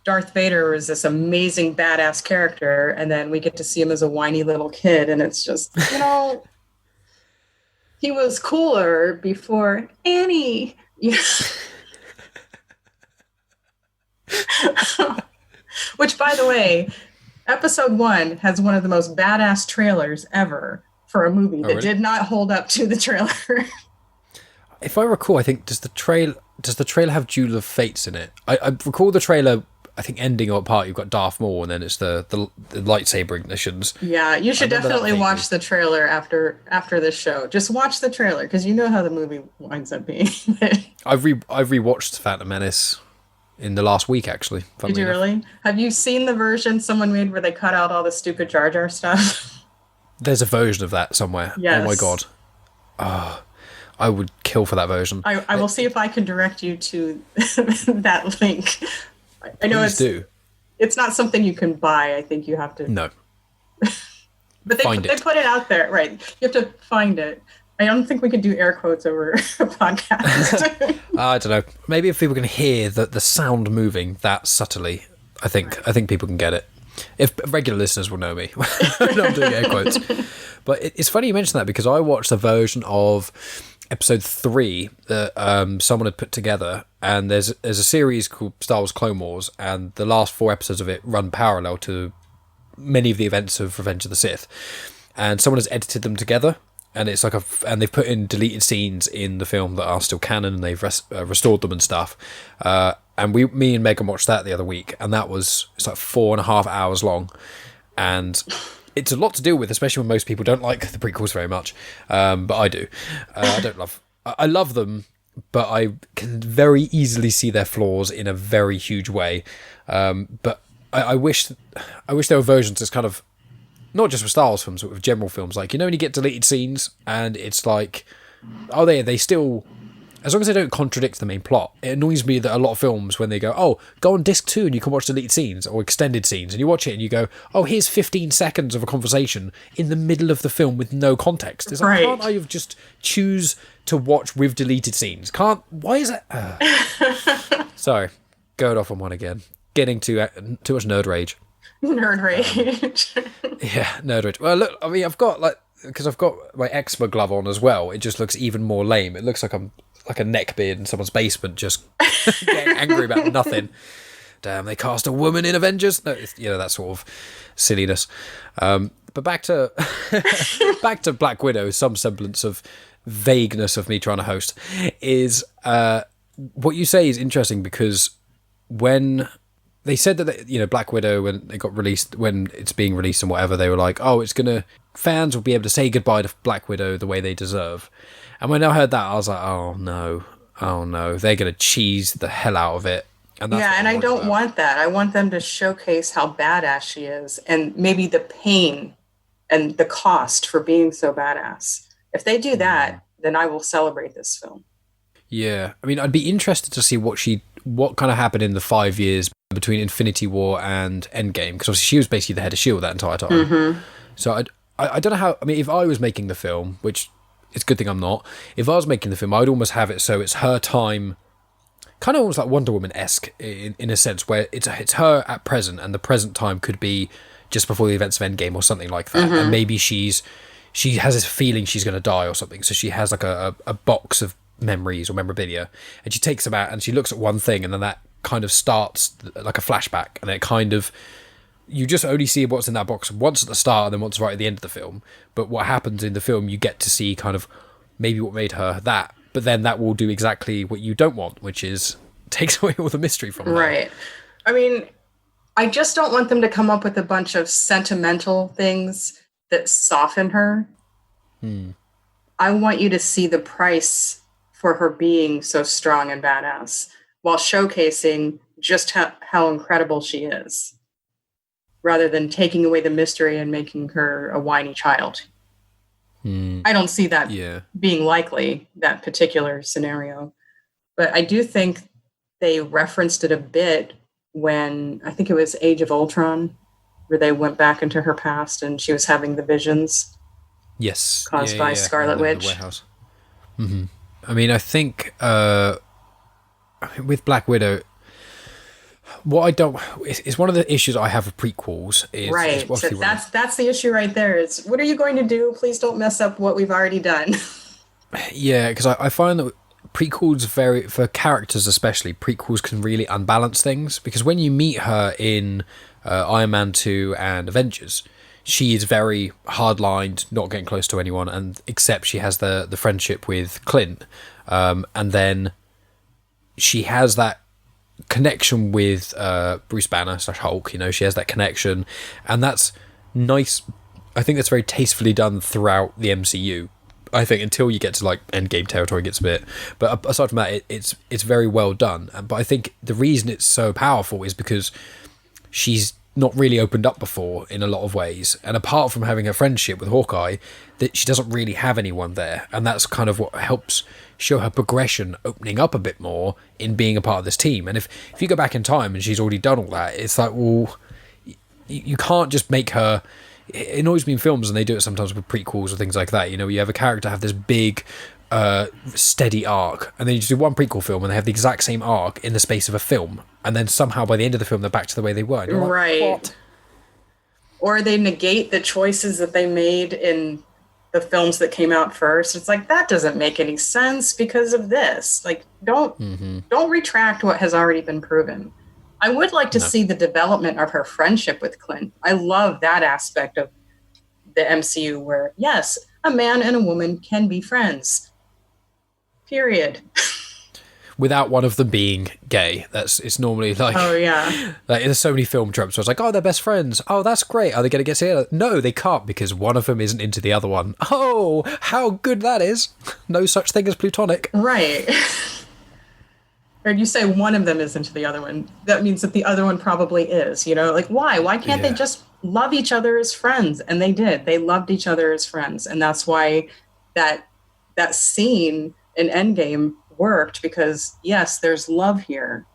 Darth Vader is this amazing badass character, and then we get to see him as a whiny little kid, and it's just, he was cooler before Annie. Which, by the way, episode 1 has one of the most badass trailers ever for a movie that did not hold up to the trailer. If I recall, I think does the trailer have Duel of Fates in it? I recall the trailer, I think, ending on part you've got Darth Maul, and then it's the lightsaber ignitions. Yeah, you should definitely watch the trailer after this show. Just watch the trailer, because you know how the movie winds up being. I've rewatched Phantom Menace in the last week, actually. Did you really? Have you seen the version someone made where they cut out all the stupid Jar Jar stuff? There's a version of that somewhere. Yes. Oh my god. Oh, I would kill for that version. I will see if I can direct you to that link. I know it's not something you can buy. I think you have to. No. But they put it out there, right? You have to find it. I don't think we could do air quotes over a podcast. I don't know. Maybe if people can hear the sound moving that subtly, I think people can get it. If regular listeners will know me when I'm doing air quotes. But it's funny you mention that, because I watched a version of episode 3 that someone had put together, and there's a series called Star Wars Clone Wars, and the last 4 episodes of it run parallel to many of the events of Revenge of the Sith, and someone has edited them together, and it's like and they've put in deleted scenes in the film that are still canon, and they've restored them and stuff. And me and Megan watched that the other week, and it's like 4.5 hours long, and it's a lot to deal with, especially when most people don't like the prequels very much, but I do. I love them, but I can very easily see their flaws in a very huge way. But I wish there were versions that's kind of not just with Star Wars films, but with general films. Like, when you get deleted scenes, and it's like, oh, they still, as long as they don't contradict the main plot. It annoys me that a lot of films, when they go, oh, go on disc 2 and you can watch deleted scenes or extended scenes, and you watch it and you go, oh, here's 15 seconds of a conversation in the middle of the film with no context. It's like, can't I have just choose to watch with deleted scenes? Why is that? Sorry, going off on one again. Getting too much nerd rage. Nerd rage. Yeah, nerd rage. Well, look, I mean, because I've got my eczema glove on as well, it just looks even more lame. It looks like I'm like a neckbeard in someone's basement, just getting angry about nothing. Damn, they cast a woman in Avengers. No, that sort of silliness. But back to Black Widow, some semblance of vagueness of me trying to host, is what you say is interesting, because when they said that Black Widow, when it got released, when it's being released and whatever, they were like, oh, fans will be able to say goodbye to Black Widow the way they deserve. And when I heard that, I was like, oh no, they're going to cheese the hell out of it. And I don't want that. I want them to showcase how badass she is, and maybe the pain and the cost for being so badass. If they do that, then I will celebrate this film. Yeah, I mean, I'd be interested to see what kind of happened in the 5 years between Infinity War and Endgame, because obviously she was basically the head of S.H.I.E.L.D. that entire time. Mm-hmm. So I don't know how. I mean, if I was making the film, which it's a good thing I'm not, if I was making the film, I'd almost have it so it's her time, kind of almost like Wonder Woman-esque in a sense, where it's her at present, and the present time could be just before the events of Endgame or something like that. Mm-hmm. And maybe she has this feeling she's going to die or something, so she has like a box of memories or memorabilia, and she takes them out and she looks at one thing, and then that kind of starts like a flashback, and it kind of, you just only see what's in that box once at the start and then once right at the end of the film. But what happens in the film, you get to see kind of maybe what made her that, but then that will do exactly what you don't want, which is takes away all the mystery from her. Right. I mean, I just don't want them to come up with a bunch of sentimental things that soften her. I want you to see the price for her being so strong and badass, while showcasing just how incredible she is, rather than taking away the mystery and making her a whiny child. I don't see that being likely, that particular scenario. But I do think they referenced it a bit when, I think it was Age of Ultron, where they went back into her past and she was having the visions. Yes. Caused by Scarlet Witch. The warehouse. Mm-hmm. I mean, I think with Black Widow, it's one of the issues I have with prequels. That's the issue right there. It's, what are you going to do? Please don't mess up what we've already done. Yeah, because I find that prequels, for characters especially, prequels can really unbalance things, because when you meet her in Iron Man 2 and Avengers, she is very hard-lined, not getting close to anyone, and except she has the friendship with Clint, and then she has that connection with Bruce Banner / Hulk. She has that connection, and that's nice. I think that's very tastefully done throughout the MCU. I think until you get to like Endgame territory, it gets a bit. But aside from that, it's very well done. But I think the reason it's so powerful is because she's not really opened up before in a lot of ways, and apart from having a friendship with Hawkeye, that she doesn't really have anyone there, and that's kind of what helps show her progression, opening up a bit more in being a part of this team. And if you go back in time and she's already done all that, it's like, well, you can't just make her, it annoys me in films, and they do it sometimes with prequels or things like that. You know, you have a character have this big, steady arc, and then you just do one prequel film, and they have the exact same arc in the space of a film, and then somehow by the end of the film, they're back to the way they were. And you're like, right. what? Or they negate the choices that they made in the films that came out first. It's like, that doesn't make any sense because of this. Like, don't retract what has already been proven. I would like to see the development of her friendship with Clint. I love that aspect of the MCU where, yes, a man and a woman can be friends. Period. Without one of them being gay. It's normally like... Oh, yeah. Like, there's so many film tropes where it's like, oh, they're best friends. Oh, that's great. Are they going to get together? No, they can't, because one of them isn't into the other one. Oh, how good that is. No such thing as platonic. Right. Or you say one of them is into the other one. That means that the other one probably is, you know? Like, why? Why can't they just love each other as friends? And they did. They loved each other as friends. And that's why that scene in Endgame worked, because yes, there's love here,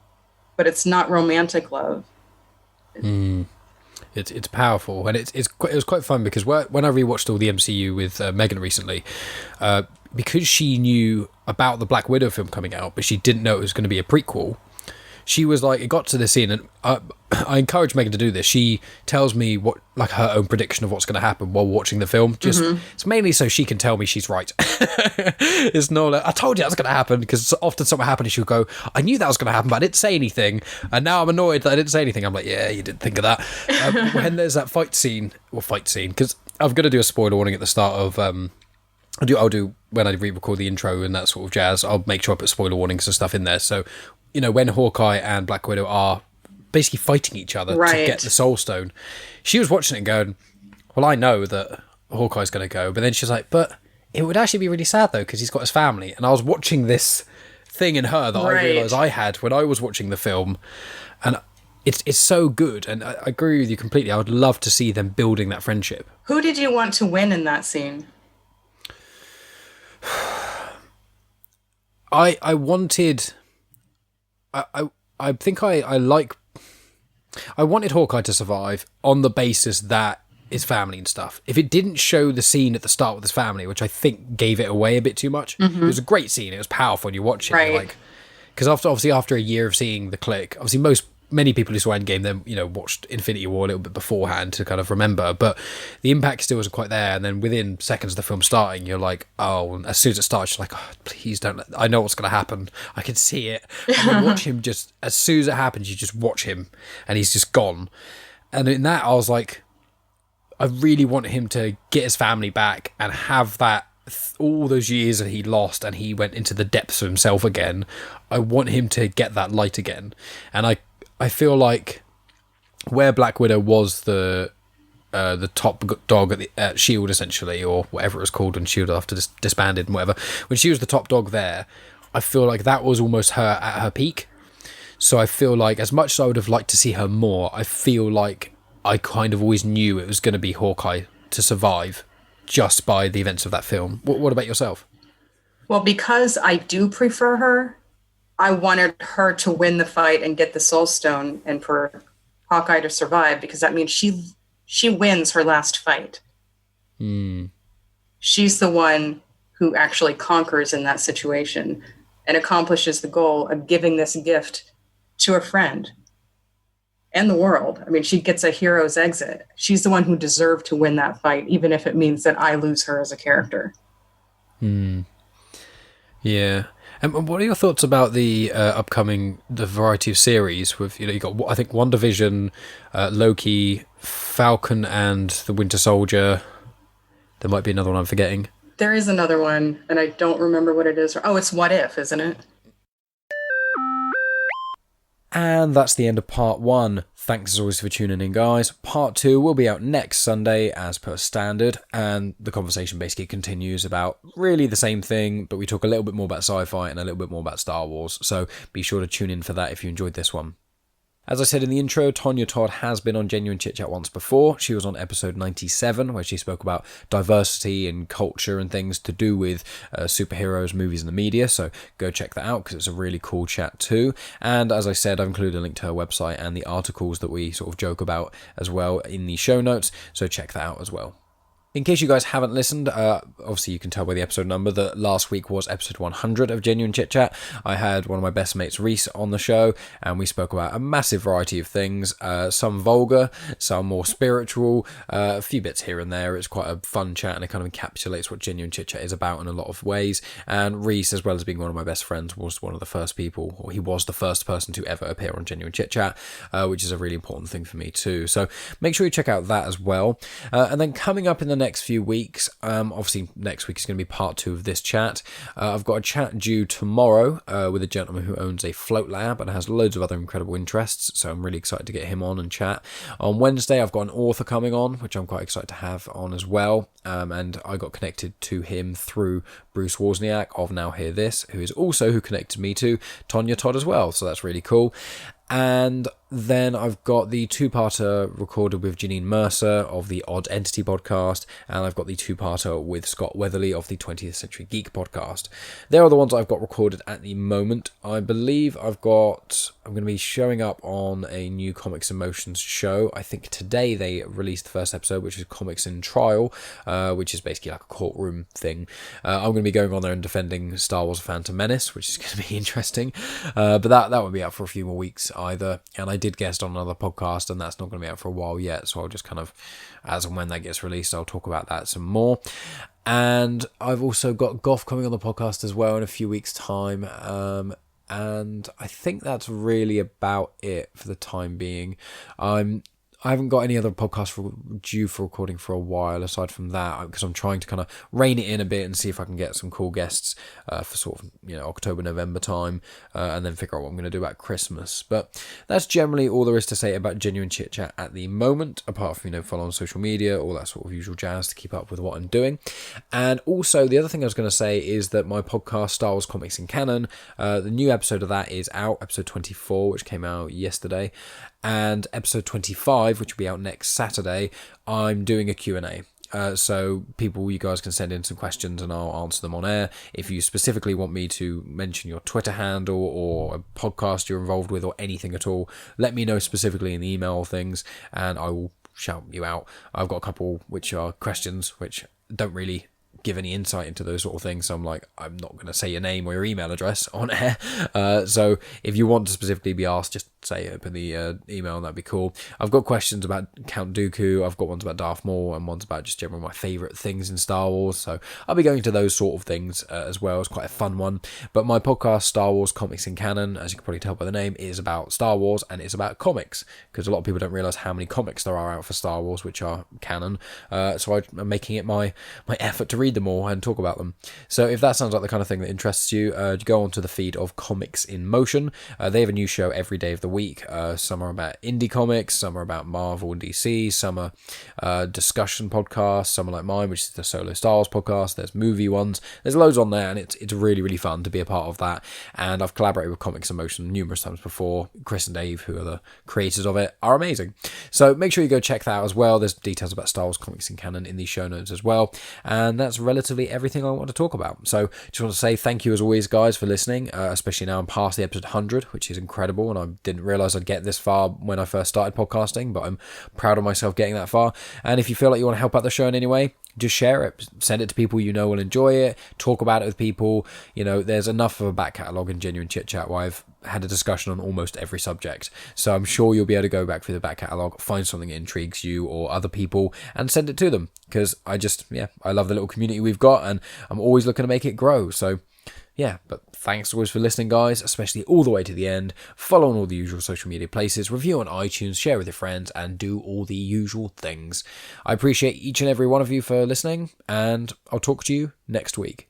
but it's not romantic love. It's powerful, and it was quite fun because when I rewatched all the MCU with Megan recently, because she knew about the Black Widow film coming out, but she didn't know it was going to be a prequel. She was like, it got to the scene, and I encourage Megan to do this. She tells me what, like, her own prediction of what's going to happen while watching the film. Just it's mainly so she can tell me she's right. It's not like, I told you that was going to happen, because often something happened and she'll go, I knew that was going to happen, but I didn't say anything, and now I'm annoyed that I didn't say anything. I'm like, yeah, you didn't think of that. When there's that fight scene, because I'm going to do a spoiler warning at the start of I'll do when I re-record the intro and that sort of jazz. I'll make sure I put spoiler warnings and stuff in there. So, you know, when Hawkeye and Black Widow are basically fighting each other to get the Soul Stone, she was watching it and going, well, I know that Hawkeye's going to go. But then she's like, but it would actually be really sad, though, because he's got his family. And I was watching this thing in her that I realised I had when I was watching the film. And it's so good. And I agree with you completely. I would love to see them building that friendship. Who did you want to win in that scene? I wanted... I think I wanted Hawkeye to survive on the basis that his family and stuff. If it didn't show the scene at the start with his family, which I think gave it away a bit too much, it was a great scene. It was powerful when you watch it. Right. Like, because after a year of seeing the click, obviously many people who saw Endgame then, you know, watched Infinity War a little bit beforehand to kind of remember, but the impact still wasn't quite there. And then within seconds of the film starting, you're like, oh, and as soon as it starts, you're like, oh, please don't, I know what's going to happen. I can see it. And you watch him just, as soon as it happens, you just watch him and he's just gone. And in that, I was like, I really want him to get his family back and have that, all those years that he lost and he went into the depths of himself again. I want him to get that light again. And I feel like where Black Widow was the top dog at the S.H.I.E.L.D. essentially, or whatever it was called when S.H.I.E.L.D. after disbanded and whatever, when she was the top dog there, I feel like that was almost her at her peak. So I feel like, as much as I would have liked to see her more, I feel like I kind of always knew it was going to be Hawkeye to survive just by the events of that film. What about yourself? Well, because I do prefer her, I wanted her to win the fight and get the Soul Stone, and for Hawkeye to survive, because that means she wins her last fight. She's the one who actually conquers in that situation and accomplishes the goal of giving this gift to a friend and the world. I mean, she gets a hero's exit. She's the one who deserved to win that fight, even if it means that I lose her as a character. Yeah. And what are your thoughts about the the variety of series with, you know, you got, I think, WandaVision, Loki, Falcon and the Winter Soldier. There might be another one I'm forgetting. There is another one, and I don't remember what it is. Oh, it's What If, isn't it? And that's the end of part 1. Thanks as always for tuning in, guys. Part 2 will be out next Sunday as per standard, and the conversation basically continues about really the same thing, but we talk a little bit more about sci-fi and a little bit more about Star Wars, so be sure to tune in for that if you enjoyed this one. As I said in the intro, Tonya Todd has been on Genuine Chit-Chat once before. She was on episode 97, where she spoke about diversity and culture and things to do with superheroes, movies and the media, so go check that out because it's a really cool chat too. And as I said, I've included a link to her website and the articles that we sort of joke about as well in the show notes, so check that out as well. In case you guys haven't listened, obviously you can tell by the episode number that last week was episode 100 of Genuine Chit Chat. I had one of my best mates, Reese, on the show, and we spoke about a massive variety of things, some vulgar, some more spiritual, a few bits here and there. It's quite a fun chat, and it kind of encapsulates what Genuine Chit Chat is about in a lot of ways. And Reese, as well as being one of my best friends, was one of the first people, or he was the first person to ever appear on Genuine Chit Chat, which is a really important thing for me too. So make sure you check out that as well. And then coming up in the next few weeks, obviously next week is going to be part 2 of this chat. I've got a chat due tomorrow with a gentleman who owns a float lab and has loads of other incredible interests, so I'm really excited to get him on and chat. On Wednesday I've got an author coming on, which I'm quite excited to have on as well, and I got connected to him through Bruce Wozniak of Now Hear This, who is also who connected me to Tonya Todd as well, so that's really cool. And then I've got the 2-parter recorded with Janine Mercer of the Odd Entity podcast, and I've got the 2-parter with Scott Weatherly of the 20th Century Geek podcast. They are the ones I've got recorded at the moment. I believe I'm going to be showing up on a new Comics and Motions show. I think today they released the first episode, which is Comics in Trial, which is basically like a courtroom thing. I'm going to be going on there and defending Star Wars Phantom Menace, which is going to be interesting. But that won't be out for a few more weeks either. And I did guest on another podcast, and that's not going to be out for a while yet, so I'll just kind of, as and when that gets released, I'll talk about that some more. And I've also got Goff coming on the podcast as well in a few weeks' time, and I think that's really about it for the time being. I haven't got any other podcast due for recording for a while aside from that, because I'm trying to kind of rein it in a bit and see if I can get some cool guests for sort of, October, November time, and then figure out what I'm going to do about Christmas. But that's generally all there is to say about Genuine Chit Chat at the moment, apart from, follow on social media, all that sort of usual jazz to keep up with what I'm doing. And also, the other thing I was going to say is that my podcast, Star Wars Comics in Canon, the new episode of that is out, episode 24, which came out yesterday. And episode 25, which will be out next Saturday, I'm doing a Q&A. So you guys can send in some questions and I'll answer them on air. If you specifically want me to mention your Twitter handle or a podcast you're involved with or anything at all, let me know specifically in the email things and I will shout you out. I've got a couple which are questions which don't really give any insight into those sort of things, so I'm not going to say your name or your email address on air, so if you want to specifically be asked, just say it in the email and that'd be cool. I've got questions about Count Dooku, I've got ones about Darth Maul, and ones about just general my favourite things in Star Wars, so I'll be going to those sort of things as well. It's quite a fun one. But my podcast, Star Wars Comics in Canon, as you can probably tell by the name, is about Star Wars and it's about comics, because a lot of people don't realise how many comics there are out for Star Wars which are canon, so I'm making it my effort to read them all and talk about them. So if that sounds like the kind of thing that interests you, go onto the feed of Comics in Motion. They have a new show every day of the week. Some are about indie comics, some are about Marvel and DC, some are discussion podcasts, some are like mine, which is the Solo Star Wars podcast. There's movie ones. There's loads on there, and it's really, really fun to be a part of that. And I've collaborated with Comics in Motion numerous times before. Chris and Dave, who are the creators of it, are amazing. So make sure you go check that out as well. There's details about Star Wars Comics in Canon in the show notes as well. And that's relatively everything I want to talk about. So just want to say thank you as always, guys, for listening, especially now I'm past the episode 100, which is incredible, and I didn't realise I'd get this far when I first started podcasting, but I'm proud of myself getting that far. And if you feel like you want to help out the show in any way, just share it, send it to people you know will enjoy it, talk about it with people. There's enough of a back catalogue in Genuine Chit Chat where I've had a discussion on almost every subject, so I'm sure you'll be able to go back through the back catalogue, find something that intrigues you or other people and send it to them, because I love the little community we've got and I'm always looking to make it grow. So but thanks always for listening, guys, especially all the way to the end. Follow on all the usual social media places, review on iTunes, share with your friends, and do all the usual things. I appreciate each and every one of you for listening, and I'll talk to you next week.